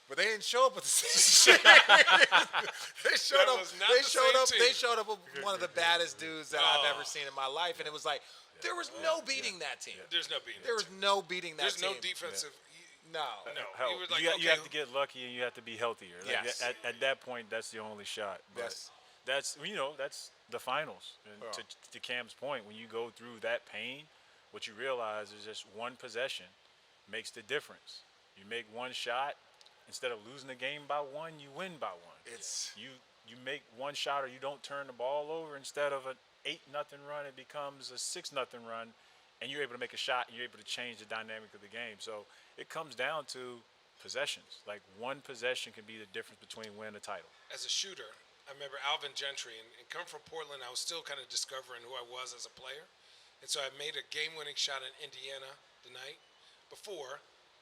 A: But they didn't show up with the same shit. They showed up.
B: was not
A: They
B: the
A: showed
B: same
A: up.
B: team.
A: They showed up with one of the baddest dudes that I've ever seen in my life, and it was like there was no beating that team.
B: There's no beating.
A: There was no beating that
B: There's
A: team.
B: no defensive.
A: No.
B: No,
E: Hell,
B: he was like,
E: you
B: okay,
E: have to get lucky and you have to be healthier. Like,
A: Yes.
E: At that point, that's the only shot. But
A: Yes.
E: that's that's the finals. And to Cam's point, when you go through that pain, what you realize is just one possession makes the difference. You make one shot, instead of losing the game by 1, you win by 1.
A: It's
E: You make one shot or you don't turn the ball over. Instead of an 8-0 run, it becomes a 6-0 run, and you're able to make a shot and you're able to change the dynamic of the game. So it comes down to possessions. Like one possession can be the difference between winning a title.
B: as a shooter, I remember Alvin Gentry, and come from Portland, I was still kind of discovering who I was as a player. And so I made a game-winning shot in Indiana the night before,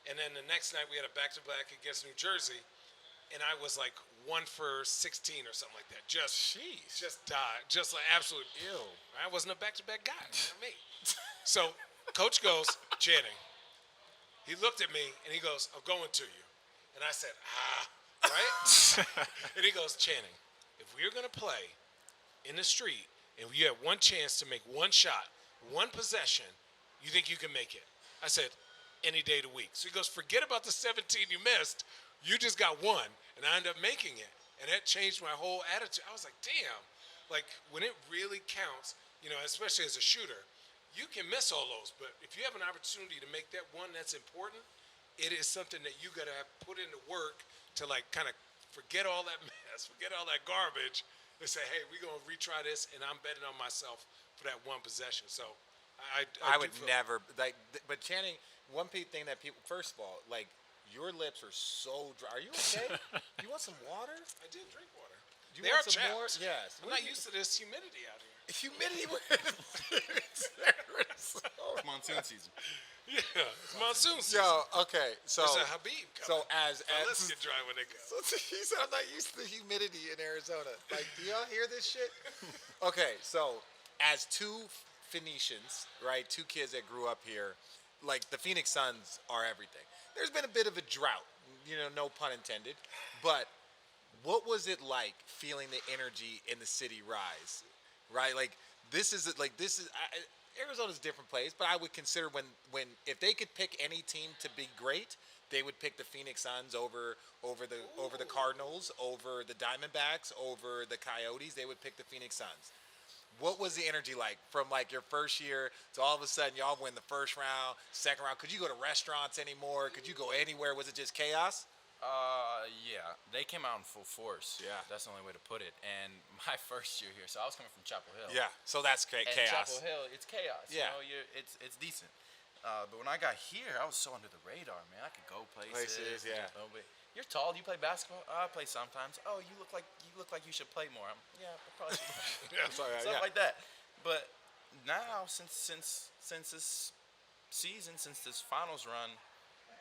B: and then the next night we had a back-to-back against New Jersey, and I was like 1 for 16 or something like that. Just died. Just like absolute.
A: Ew.
B: I wasn't a back-to-back guy. Not me. So Coach goes, Channing. He looked at me and he goes, I'm going to you. And I said, right? And he goes, Channing, if we're going to play in the street and you have one chance to make one shot, one possession, you think you can make it? I said, any day of the week. So he goes, forget about the 17 you missed. You just got one. And I ended up making it. And that changed my whole attitude. I was like, damn. Like, when it really counts, especially as a shooter, you can miss all those. But if you have an opportunity to make that one that's important, it is something that you got to put into work to, like, kind of forget all that mess, forget all that garbage, and say, hey, we're going to retry this, and I'm betting on myself for that one possession. So I
A: would never like. But Channing, one thing that people, first of all, like your lips are so dry. Are you okay? You want some water?
B: I did drink water.
A: You
B: They
A: want
B: are
A: some more?
B: chapped.
A: Yes.
B: I'm not used to this humidity out here.
A: Humidity.
D: Monsoon season.
B: Yeah, it's monsoon season.
A: Yo, okay. So
B: There's a Habib coming.
A: So as
B: let's get dry when they go.
A: he said, I'm not used to the humidity in Arizona. Like, do y'all hear this shit? Okay, so as two Phoenicians, right, two kids that grew up here, like the Phoenix Suns are everything. There's been a bit of a drought, no pun intended. But what was it like feeling the energy in the city rise? right? Like this is Arizona's a different place, but I would consider when if they could pick any team to be great, they would pick the Phoenix Suns over the Cardinals, over the Diamondbacks, over the Coyotes. They would pick the Phoenix Suns. What was the energy like from like your first year to all of a sudden y'all win the first round, second round? Could you go to restaurants anymore? Could you go anywhere? Was it just chaos?
D: Yeah, they came out in full force.
A: Yeah.
D: That's the only way to put it. And my first year here, so I was coming from Chapel Hill.
A: Yeah, so that's
D: And
A: chaos.
D: Chapel Hill, it's chaos.
A: Yeah.
D: You know, it's decent. But when I got here, I was so under the radar, man. I could go places.
A: Yeah.
D: You're tall. Do you play basketball? I play sometimes. Oh, you look like you should play more. Yeah, I probably should.
A: Yeah, sorry,
D: Stuff
A: yeah.
D: like that. But now, since this season, since this finals run,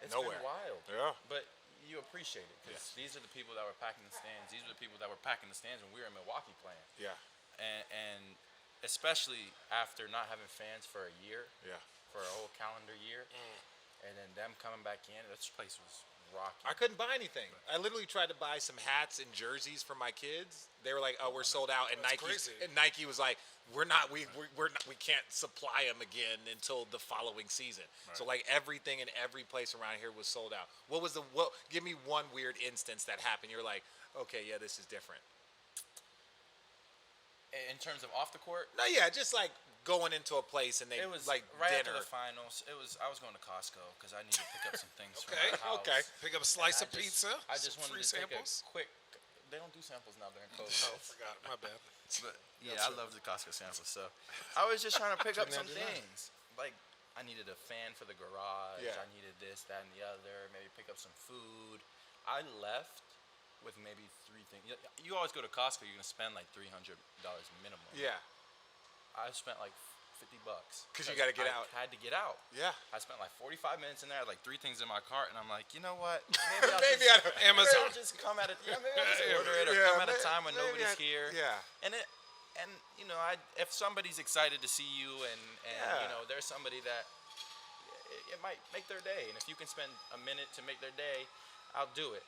D: it's
A: Nowhere.
D: been wild.
A: Yeah.
D: But you appreciate it because these are the people that were packing the stands. These are the people that were packing the stands when we were in Milwaukee playing.
A: Yeah.
D: And especially after not having fans for a year.
A: Yeah.
D: For a whole calendar year, and then them coming back in, this place was rocking.
A: I couldn't buy anything. I literally tried to buy some hats and jerseys for my kids. They were like, "Oh, we're sold out." And
B: That's
A: Nike
B: crazy.
A: and Nike was like, "We're not. We can't supply them again until the following season." So like everything in every place around here was sold out. What? Give me one weird instance that happened. You're like, "Okay, yeah, this is different."
D: In terms of off the court,
A: No, yeah, just like going into a place and they
D: it was
A: like
D: right
A: dinner.
D: after the finals. I was going to Costco because I needed to pick up some things for
B: Okay,
D: my house.
A: okay.
B: Pick up a slice
D: I
B: of
D: just-
B: pizza.
D: I just
B: some
D: wanted
B: free
D: to
B: samples.
D: take a quick. They don't do samples now during COVID.
B: Oh, forgot. My bad.
D: But yeah, I love the Costco samples. So I was just trying to pick up some things. Like I needed a fan for the garage.
A: Yeah.
D: I needed this, that, and the other. Maybe pick up some food. I left with maybe 3 things. You always go to Costco, you're gonna spend like $300 minimum.
A: Yeah,
D: I spent like $50
A: 'Cause you gotta get
D: I
A: out.
D: Had to get out.
A: yeah.
D: I spent like 45 minutes in there. I had like 3 things in my cart, and I'm like, you know what?
A: Maybe I don't-
D: Maybe
B: Amazon.
D: I'll just come at it. Yeah, maybe I'll just order it or
A: Yeah,
D: come at a time when
A: maybe
D: nobody's
A: I-
D: here.
A: yeah.
D: And you know, if somebody's excited to see you, and
A: Yeah.
D: you know, there's somebody that it might make their day, and if you can spend a minute to make their day, I'll do it.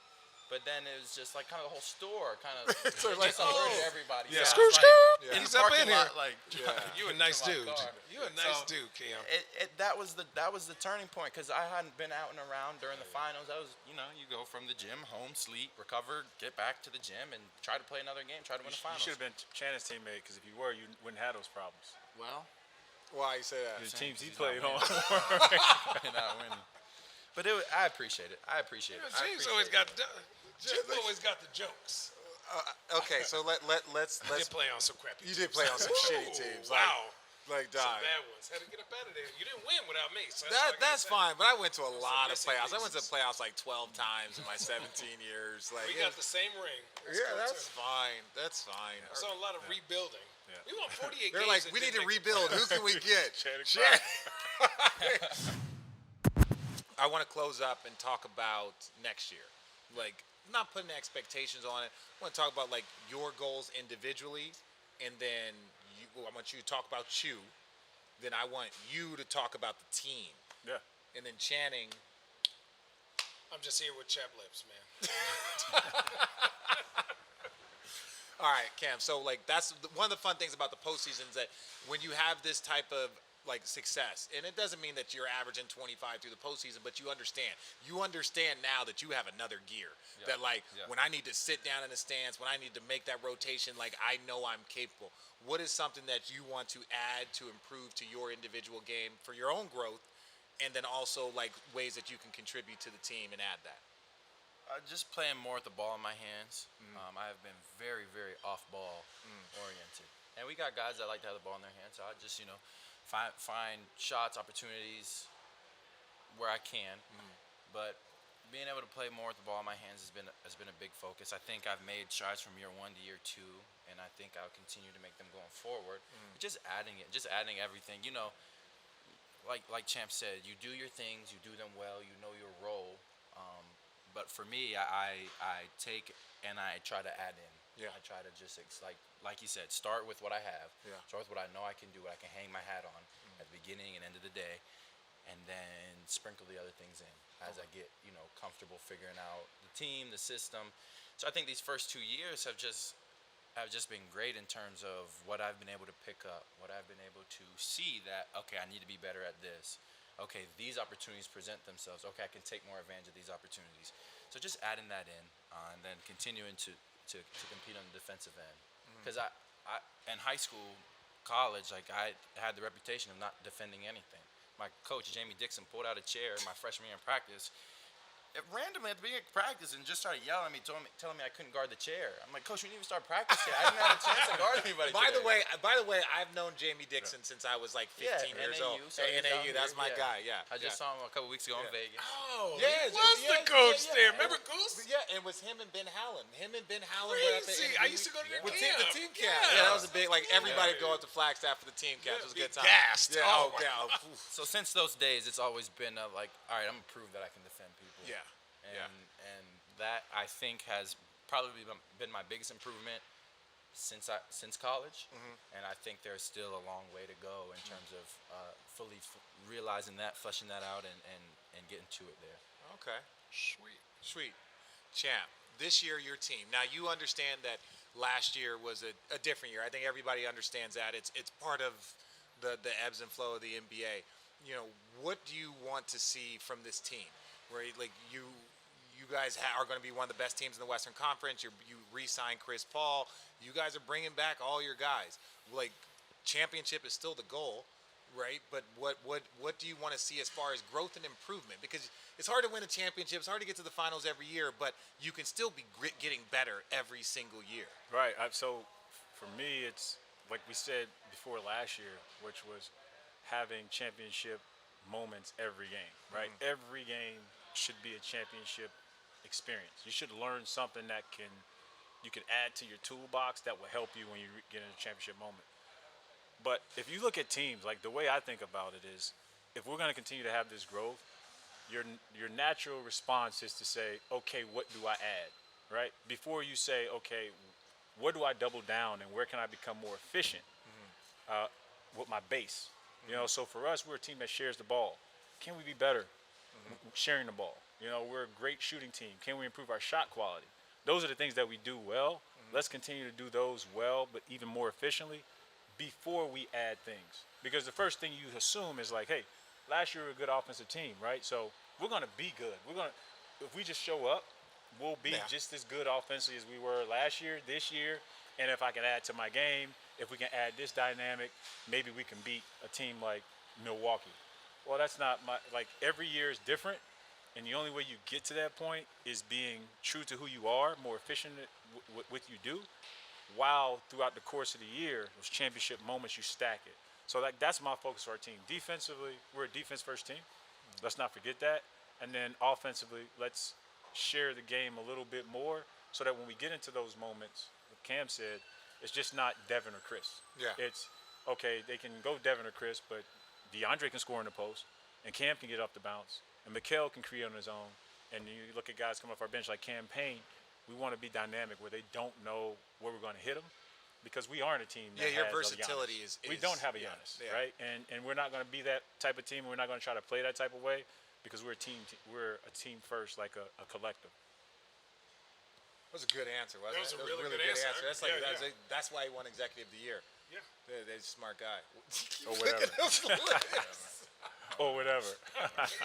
D: But then it was just like kind of the whole store kind of
A: So like,
D: just alerted everybody.
B: Yeah.
D: So
B: Skirt,
D: it's like,
B: skirt.
D: in
B: He's
D: the
B: up
D: parking
B: in
D: lot,
B: here.
D: like
B: You a nice
D: to my
B: dude.
D: car.
B: You a nice
D: So,
B: dude, Cam.
D: that was the turning point because I hadn't been out and around during the finals. I was, you know, you go from the gym, home, sleep, recover, get back to the gym, and try to play another game, try to win the
E: You
D: finals.
E: should have been Shannon's teammate because if you were, you wouldn't have those problems.
D: Well,
A: Why you say that?
E: The teams he
D: he's
E: played
D: not
E: on.
D: you're not winning. But I appreciate it. I appreciate it. I
B: James
D: appreciate
B: always
D: it.
B: got the jokes.
A: Okay, so let's
B: I did play on some crappy.
A: You did play on some shitty teams. Like,
B: Wow.
A: like
B: Some
A: dog.
B: bad ones. Had to get up out of there. You didn't win without me. So
A: That's fine, but I went to a lot of
B: missing
A: playoffs. I went to
B: pieces.
A: playoffs like 12 times in my 17 years. Like,
B: We
A: yeah,
B: got the same ring.
A: yeah, that's fine. That's fine.
B: So a lot of rebuilding.
E: Yeah.
B: We won 48
A: They're
B: games.
A: like,
B: and
A: we need
B: didn't
A: to
B: make the
A: rebuild. Who can we get?
E: Shannon
A: I want to close up and talk about next year. Like, not putting expectations on it. I want to talk about like your goals individually, and then I want you to talk about you. Then I want you to talk about the team,
E: Yeah.
A: and then Channing.
B: I'm just here with chap lips, man.
A: All right, Cam. So like that's one of the fun things about the postseason is that when you have this type of like success, and it doesn't mean that you're averaging 25 through the postseason, but you understand now that you have another gear.
D: Yeah.
A: That like
D: Yeah.
A: when I need to sit down in the stands, when I need to make that rotation, like I know I'm capable. What is something that you want to add to improve to your individual game for your own growth, and then also like ways that you can contribute to the team and add that?
D: Just playing more with the ball in my hands. I have been very, very off-ball oriented, and we got guys that like to have the ball in their hands. So I just, you know, find shots, opportunities where I can. But being able to play more with the ball in my hands has been a big focus. I think I've made strides from year 1 to year 2, and I think I'll continue to make them going forward. Just adding everything. You know, like Champ said, you do your things, you do them well, you know your role. But for me, I take and I try to add in.
A: Yeah.
D: I try to just like you said, start with what I have.
A: Yeah.
D: Start with what I know I can do, what I can hang my hat on at the beginning and end of the day, and then sprinkle the other things in as I get, you know, comfortable figuring out the team, the system. So I think these first 2 years have just have just been great in terms of what I've been able to pick up, what I've been able to see that, okay, I need to be better at this. Okay, these opportunities present themselves. Okay, I can take more advantage of these opportunities. So just adding that in and then continuing to compete on the defensive end. Because I in high school, college, like I had the reputation of not defending anything. My coach, Jamie Dixon, pulled out a chair my freshman year in practice. Randomly at the beginning of practice and just started yelling at me, telling me I couldn't guard the chair. I'm like, Coach, we didn't even start practice yet. I didn't have a chance to guard anybody.
A: By the way, I've known Jamie Dixon since I was like 15 years old.
D: So
A: NAU, that's my guy. Yeah,
D: I just saw him a couple weeks ago in Vegas.
B: Oh,
A: Yeah,
B: he was the coach there. Remember Goose?
A: Yeah, it was him and Ben Howland. Were at the
B: Crazy. I used to go to their
A: with
B: camp.
A: The team camp.
B: Yeah.
A: Yeah, that was a big, like, everybody go up to Flagstaff for the team camp. It was a good time.
B: Gassed.
A: Yeah,
B: Oh,
A: yeah.
D: So since those days, it's always been like, all right, I'm gonna prove that I can defend people.
A: Yeah.
D: And that I think has probably been my biggest improvement since college. And I think there's still a long way to go in terms of fully realizing that, fleshing that out, and getting to it there.
A: Okay.
B: Sweet.
A: Champ, this year your team. Now you understand that last year was a different year. I think everybody understands that. It's part of the ebbs and flow of the NBA. You know, what do you want to see from this team? Where like you guys are going to be one of the best teams in the Western Conference. You re-signed Chris Paul. You guys are bringing back all your guys. Like, championship is still the goal, right? But what do you want to see as far as growth and improvement? Because it's hard to win a championship. It's hard to get to the finals every year, but you can still be getting better every single year.
E: Right. So for me, it's like we said before last year, which was having championship moments every game, right? Every game should be a championship experience. You should learn something that you can add to your toolbox that will help you when you get in a championship moment. But if you look at teams, like the way I think about it is, if we're going to continue to have this growth, your natural response is to say, okay, what do I add, right? Before you say, okay, where do I double down and where can I become more efficient with my base? You know, so for us, we're a team that shares the ball. Can we be better sharing the ball? You know, we're a great shooting team. Can we improve our shot quality? Those are the things that we do well. Let's continue to do those well, but even more efficiently before we add things. Because the first thing you assume is like, hey, last year we were a good offensive team, right? So we're going to be good. If we just show up, we'll be just as good offensively as we were last year, this year. And if I can add to my game, if we can add this dynamic, maybe we can beat a team like Milwaukee. Well, that's not like every year is different. And the only way you get to that point is being true to who you are, more efficient with what you do, while throughout the course of the year, those championship moments, you stack it. So that's my focus for our team. Defensively, we're a defense-first team. Let's not forget that. And then offensively, let's share the game a little bit more so that when we get into those moments, what Cam said, it's just not Devin or Chris.
A: Yeah.
E: It's, okay, they can go Devin or Chris, but Deandre can score in the post, and Cam can get off the bounce. And Mikal can create on his own. And you look at guys coming off our bench like Cam Payne, we want to be dynamic where they don't know where we're going to hit them, because we aren't a team that
A: your
E: has
A: versatility
E: a
A: is
E: we don't have a Giannis, right? And we're not going to be that type of team. We're not going to try to play that type of way because we're a team. We're a team first, like a collective.
A: That was a good answer, wasn't
B: That was
A: it?
B: a really good answer.
A: That's like that's why he won Executive of the Year.
B: Yeah.
A: They're a smart guy.
E: Or whatever. Or whatever.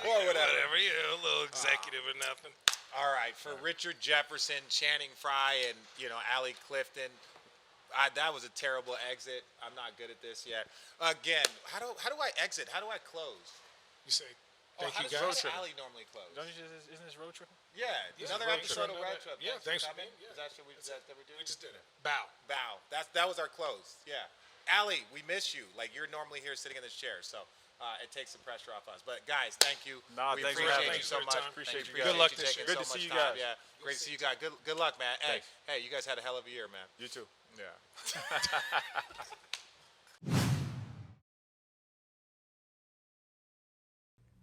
B: Whatever. Yeah, a little executive or nothing.
A: All right, for Richard Jefferson, Channing Frye, and Allie Clifton, that was a terrible exit. I'm not good at this yet. Again, how do I exit? How do I close?
B: You say, thank
A: how
B: you
A: does
B: guys.
A: Allie normally close?
E: Isn't this road trip?
A: Yeah, another
B: road
A: episode
B: trip.
A: of Road Trip.
B: Yeah, thanks for
A: coming.
B: being- yeah.
A: Is that we're doing?
B: We just did it. Bow.
A: Bow. That was our close. Yeah. Allie, we miss you. Like, you're normally here sitting in this chair, so it takes some pressure off us. But guys, thank you.
E: Nah,
A: we
E: thanks for
A: appreciate
E: having
A: you
E: me.
A: so much.
E: Appreciate you
A: Appreciate
E: guys.
B: Good luck
A: you
B: this
A: taking
B: year.
A: so
E: Good to
A: much
E: see you
A: time.
E: guys.
A: Yeah, great to see you guys. Good luck, man.
E: Thanks.
A: Hey, you guys had a hell of a year, man.
E: You too.
A: Yeah.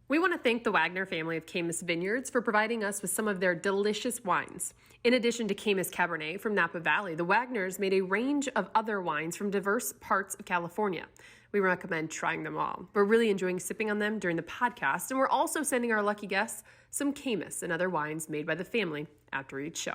C: We want to thank the Wagner family of Caymus Vineyards for providing us with some of their delicious wines. In addition to Caymus Cabernet from Napa Valley, the Wagners made a range of other wines from diverse parts of California. We recommend trying them all. We're really enjoying sipping on them during the podcast, and we're also sending our lucky guests some Caymus and other wines made by the family after each show.